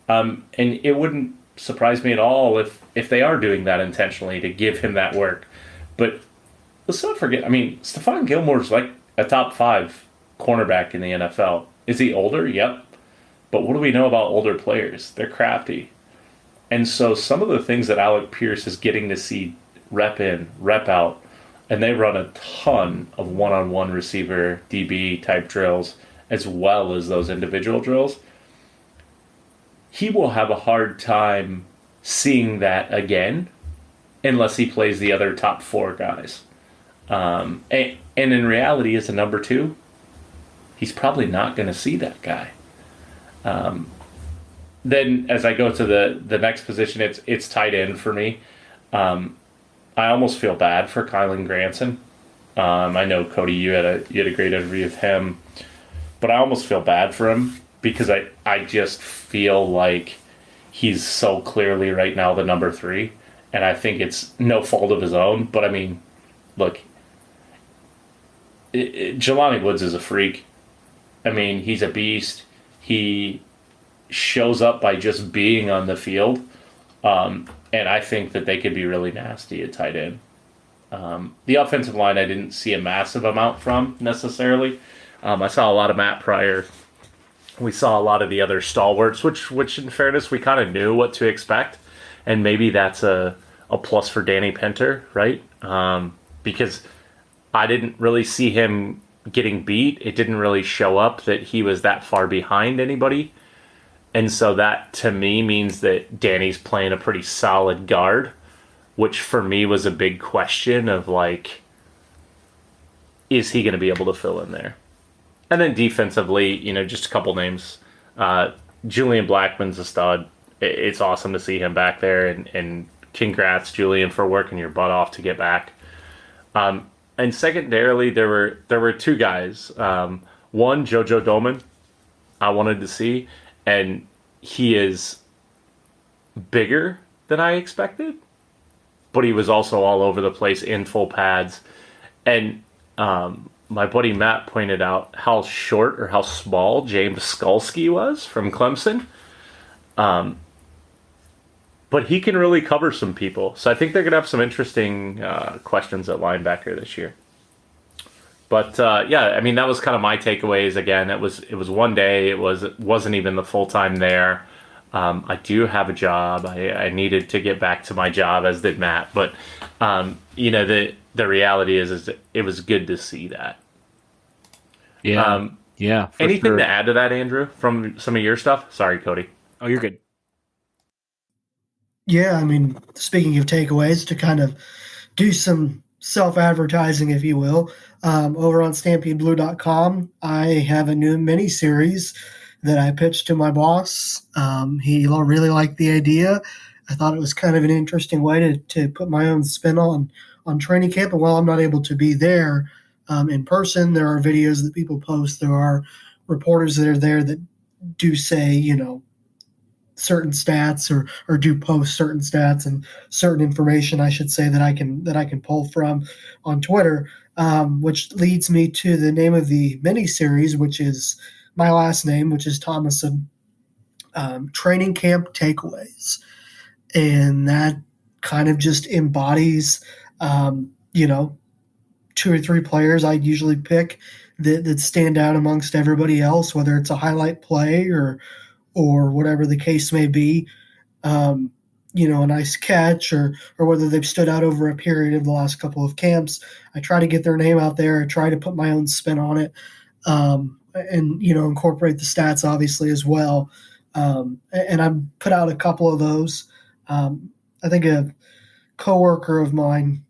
And it wouldn't surprise me at all if they are doing that intentionally to give him that work. But let's not forget, Stephon Gilmore's like a top 5 cornerback in the NFL. Is he older? Yep. But what do we know about older players? They're crafty. And so some of the things that Alec Pierce is getting to see rep in, rep out, and they run a ton of one-on-one receiver DB type drills as well as those individual drills, he will have a hard time seeing that again unless he plays the other top 4 guys. And in reality, as a number 2, he's probably not going to see that guy. Then as I go to the next position, it's tight end for me. I almost feel bad for Kylan Granson. I know, Cody, you had a great interview with him, but I almost feel bad for him because I just feel like he's so clearly right now the number 3, and I think it's no fault of his own. But look, Jelani Woods is a freak. He's a beast. He shows up by just being on the field. And I think that they could be really nasty at tight end. The offensive line I didn't see a massive amount from necessarily. I saw a lot of Matt Pryor. We saw a lot of the other stalwarts, which in fairness, we kind of knew what to expect. And maybe that's a plus for Danny Pinter, right? Because I didn't really see him getting beat. It didn't really show up that he was that far behind anybody. And so that, to me, means that Danny's playing a pretty solid guard, which for me was a big question of, is he going to be able to fill in there? And then defensively, just a couple names. Julian Blackmon's a stud. It's awesome to see him back there, and congrats, Julian, for working your butt off to get back. And secondarily, there were 2 guys. One, Jojo Doman, I wanted to see. And he is bigger than I expected, but he was also all over the place in full pads. And my buddy Matt pointed out how short or how small James Skalski was from Clemson. But he can really cover some people. So I think they're going to have some interesting questions at linebacker this year. But yeah, I mean that was kind of my takeaways. Again, it was one day. It wasn't even the full time there. I do have a job. I needed to get back to my job, as did Matt. But the reality is it was good to see that. Yeah. Yeah. For Anything sure. to add to that, Andrew, from some of your stuff? Sorry, Cody. Oh, you're good. Yeah, I mean, speaking of takeaways, to kind of do some self-advertising, if you will, over on StampedeBlue.com, I have a new mini series that I pitched to my boss. He really liked the idea. I thought it was kind of an interesting way to put my own spin on training camp. And while I'm not able to be there in person, there are videos that people post. There are reporters that are there that do say, certain stats or do post certain stats and certain information, I should say, that I can pull from on Twitter, which leads me to the name of the mini series, which is my last name, which is Thomason. Training camp takeaways, and that kind of just embodies, um, you know, two or three players I'd usually pick that stand out amongst everybody else, whether it's a highlight play or whatever the case may be, um, a nice catch, or whether they've stood out over a period of the last couple of camps. I try to get their name out there. I try to put my own spin on it, and incorporate the stats obviously as well. And I've put out a couple of those. I think a coworker of mine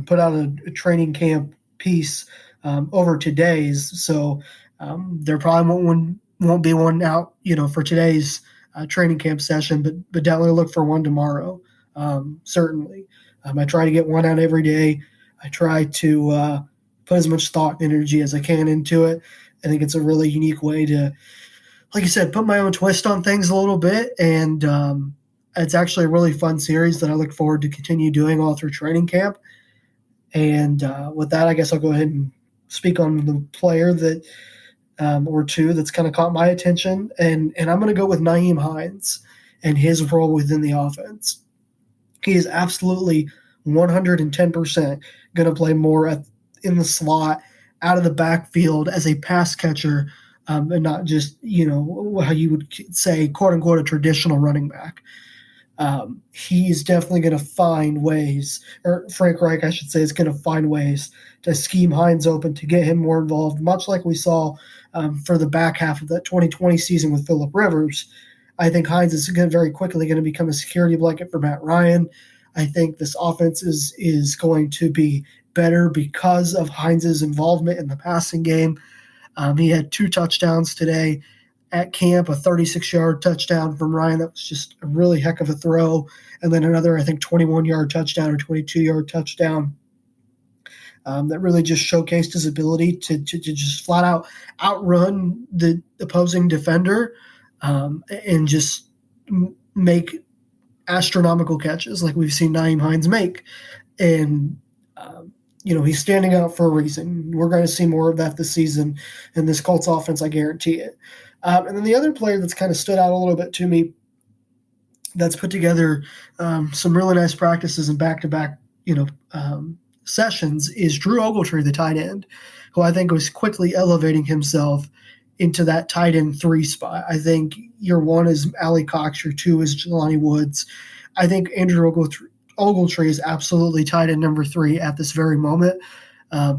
put out a training camp piece over today's, so there probably won't be one out, for today's training camp session, but definitely look for one tomorrow. Certainly, I try to get one out every day. I try to put as much thought and energy as I can into it. I think it's a really unique way to, like I said, put my own twist on things a little bit, and it's actually a really fun series that I look forward to continue doing all through training camp. And with that, I guess I'll go ahead and speak on the player that or two that's kind of caught my attention, and I'm going to go with Nyheim Hines and his role within the offense. He is absolutely 110% going to play more in the slot, out of the backfield as a pass catcher, and not just how you would say, quote unquote, a traditional running back. He's definitely going to find ways, or Frank Reich, I should say, is going to find ways to scheme Hines open to get him more involved, much like we saw for the back half of that 2020 season with Phillip Rivers. I think Hines is very quickly going to become a security blanket for Matt Ryan. I think this offense is going to be better because of Hines' involvement in the passing game. He had 2 touchdowns today at camp, a 36-yard touchdown from Ryan. That was just a really heck of a throw. And then another, I think, 21-yard touchdown or 22-yard touchdown that really just showcased his ability to just flat out outrun the opposing defender and just make astronomical catches like we've seen Nyheim Hines make. And he's standing out for a reason. We're going to see more of that this season in this Colts offense, I guarantee it. And then the other player that's kind of stood out a little bit to me, that's put together some really nice practices and back-to-back, sessions, is Drew Ogletree, the tight end, who I think was quickly elevating himself into that tight end 3 spot. I think year 1 is Ali Cox, year 2 is Jelani Woods. I think Andrew Ogletree is absolutely tight end number 3 at this very moment.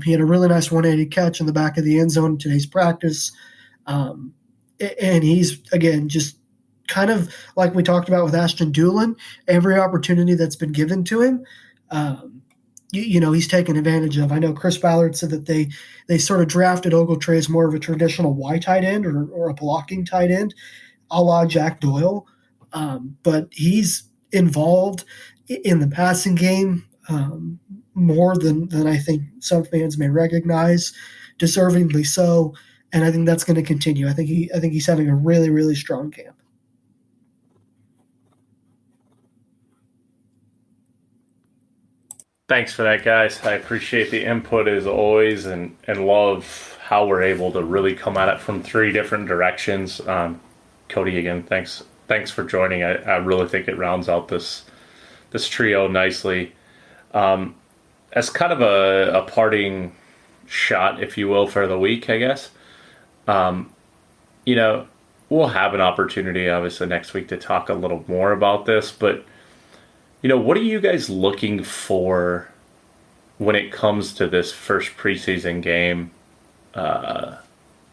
He had a really nice 180 catch in the back of the end zone in today's practice. And he's, again, just kind of like we talked about with Ashton Doolin, every opportunity that's been given to him, he's taken advantage of. I know Chris Ballard said that they sort of drafted Ogletree as more of a traditional Y tight end or a blocking tight end, a la Jack Doyle. But he's involved in the passing game more than I think some fans may recognize, deservingly so. And I think that's going to continue. I think he's having a really, really strong camp. Thanks for that, guys. I appreciate the input as always, and love how we're able to really come at it from 3 different directions. Cody, again, thanks for joining. I really think it rounds out this trio nicely. As kind of a parting shot, if you will, for the week, I guess. You know, we'll have an opportunity, obviously, next week to talk a little more about this, but, what are you guys looking for when it comes to this first preseason game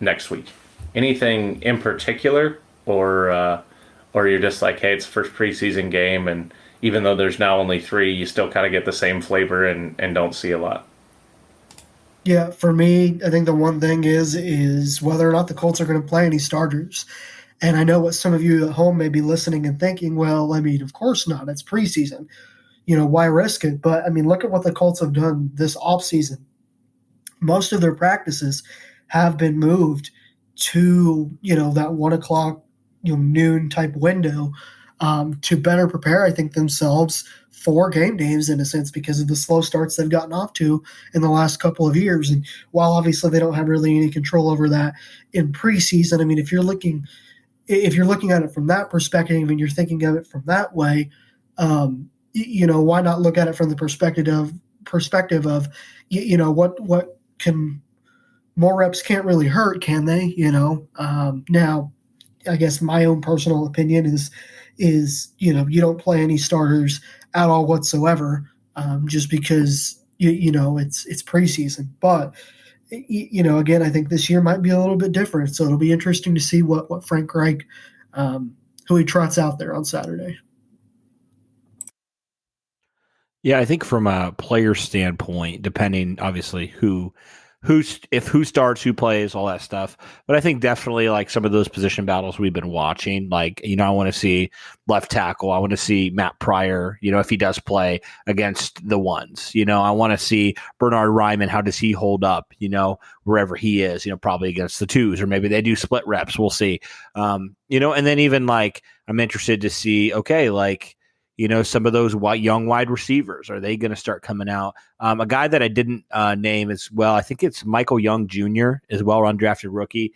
next week? Anything in particular, or you're just like, hey, it's first preseason game, and even though there's now only three, you still kind of get the same flavor and don't see a lot. Yeah, for me, I think the one thing is whether or not the Colts are going to play any starters. And I know what some of you at home may be listening and thinking, well, I mean, of course not. It's preseason. Why risk it? But I mean, look at what the Colts have done this offseason. Most of their practices have been moved to, that 1 o'clock, noon type window, to better prepare, I think, themselves for game days in a sense because of the slow starts they've gotten off to in the last couple of years. And while obviously they don't have really any control over that in preseason, I mean, if you're looking at it from that perspective and you're thinking of it from that way, why not look at it from the perspective of what can more reps can't really hurt, can they? Now, I guess my own personal opinion is you don't play any starters at all whatsoever, just because it's preseason. But again, I think this year might be a little bit different. So it'll be interesting to see what Frank Reich, who he trots out there on Saturday. Yeah, I think from a player standpoint, depending obviously who starts, who plays, all that stuff. But I think definitely like some of those position battles we've been watching, like, I want to see left tackle. I want to see Matt Pryor, if he does play against the ones. I want to see Bernard Ryman. How does he hold up, wherever he is, probably against the twos, or maybe they do split reps. We'll see. And then even like I'm interested to see, okay, like, some of those young wide receivers, are they going to start coming out? A guy that I didn't name as well, I think it's Michael Young Jr. as well, undrafted rookie.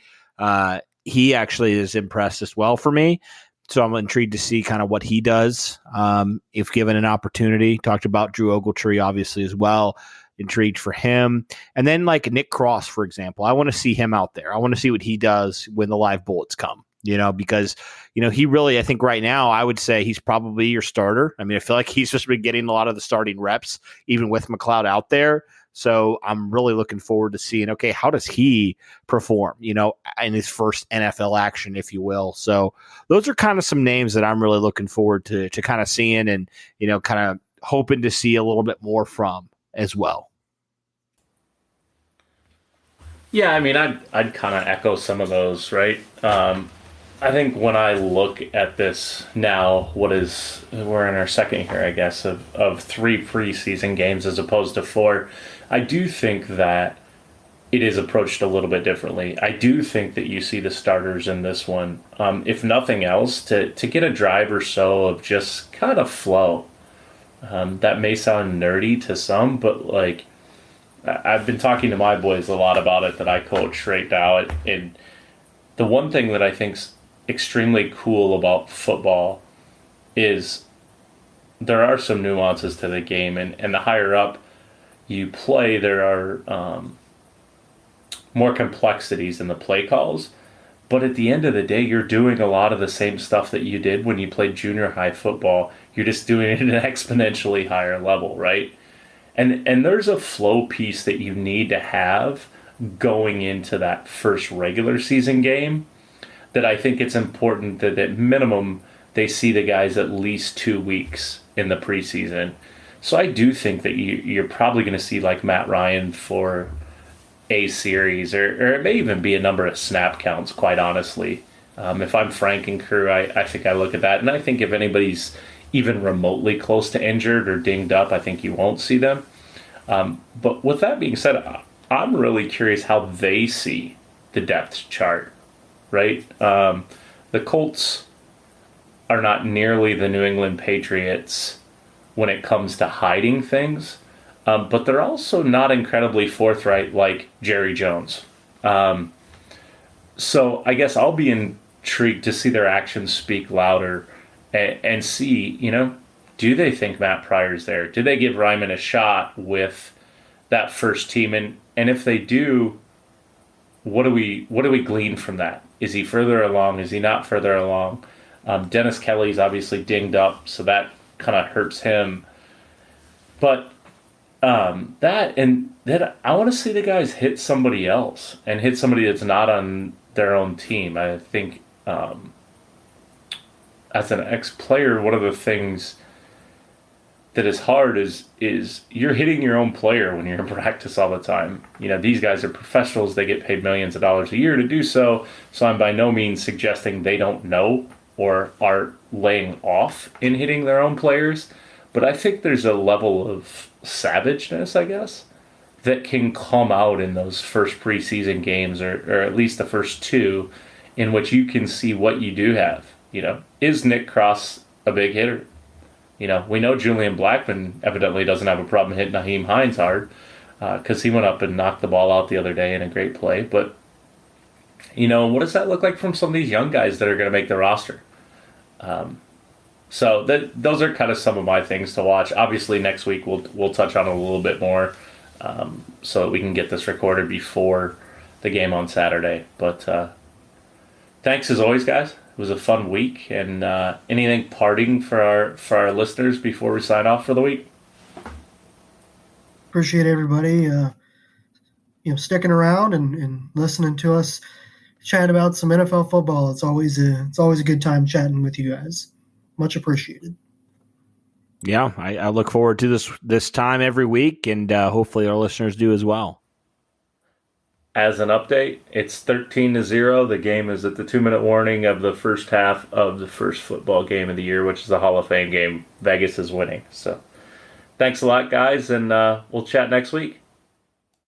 He actually is impressed as well for me. So I'm intrigued to see kind of what he does if given an opportunity. Talked about Drew Ogletree, obviously, as well. Intrigued for him. And then like Nick Cross, for example, I want to see him out there. I want to see what he does when the live bullets come. Because, he really, I think right now, I would say he's probably your starter. I mean, I feel like he's just been getting a lot of the starting reps, even with McLeod out there. So I'm really looking forward to seeing, okay, how does he perform, in his first NFL action, if you will. So those are kind of some names that I'm really looking forward to kind of seeing and, kind of hoping to see a little bit more from as well. Yeah, I mean, I'd kind of echo some of those, right? I think when I look at this now, we're in our second year, I guess, of 3 preseason games as opposed to 4. I do think that it is approached a little bit differently. I do think that you see the starters in this one, if nothing else, to get a drive or so of just kind of flow. That may sound nerdy to some, but like I've been talking to my boys a lot about it that I coach right now, and the one thing that I think's extremely cool about football is there are some nuances to the game, and the higher up you play, there are more complexities in the play calls. But at the end of the day, you're doing a lot of the same stuff that you did when you played junior high football. You're just doing it at an exponentially higher level, right? And there's a flow piece that you need to have going into that first regular season game that I think it's important that at minimum they see the guys at least 2 weeks in the preseason. So I do think that you're probably going to see like Matt Ryan for a series, or it may even be a number of snap counts, quite honestly. If I'm Frank and crew, I think I look at that. And I think if anybody's even remotely close to injured or dinged up, I think you won't see them. But with that being said, I'm really curious how they see the depth chart, right? The Colts are not nearly the New England Patriots when it comes to hiding things, but they're also not incredibly forthright like Jerry Jones. So I guess I'll be intrigued to see their actions speak louder and see, do they think Matt Pryor's there? Do they give Ryman a shot with that first team, and if they do, what do we glean from that? Is he further along? Is he not further along? Dennis Kelly's obviously dinged up, so that kind of hurts him. But that and then I want to see the guys hit somebody else and hit somebody that's not on their own team. I think as an ex-player, one of the things that is hard is you're hitting your own player when you're in practice all the time. You know, these guys are professionals; they get paid millions of dollars a year to do so. So I'm by no means suggesting they don't know or are laying off in hitting their own players. But I think there's a level of savageness, I guess, that can come out in those first preseason games, or at least the first two, in which you can see what you do have. You know, is Nick Cross a big hitter? You know, we know Julian Blackmon evidently doesn't have a problem hitting Naheem Hines hard because he went up and knocked the ball out the other day in a great play. But, you know, what does that look like from some of these young guys that are going to make the roster? So those are kind of some of my things to watch. Obviously, next week we'll touch on it a little bit more so that we can get this recorded before the game on Saturday. But thanks as always, guys. It was a fun week. And anything parting for our listeners before we sign off for the week? Appreciate everybody, sticking around and listening to us chat about some NFL football. It's always a good time chatting with you guys. Much appreciated. Yeah, I look forward to this time every week, and hopefully our listeners do as well. As an update, it's 13-0. The game is at the 2-minute warning of the first half of the first football game of the year, which is the Hall of Fame game. Vegas is winning. So thanks a lot, guys, and we'll chat next week.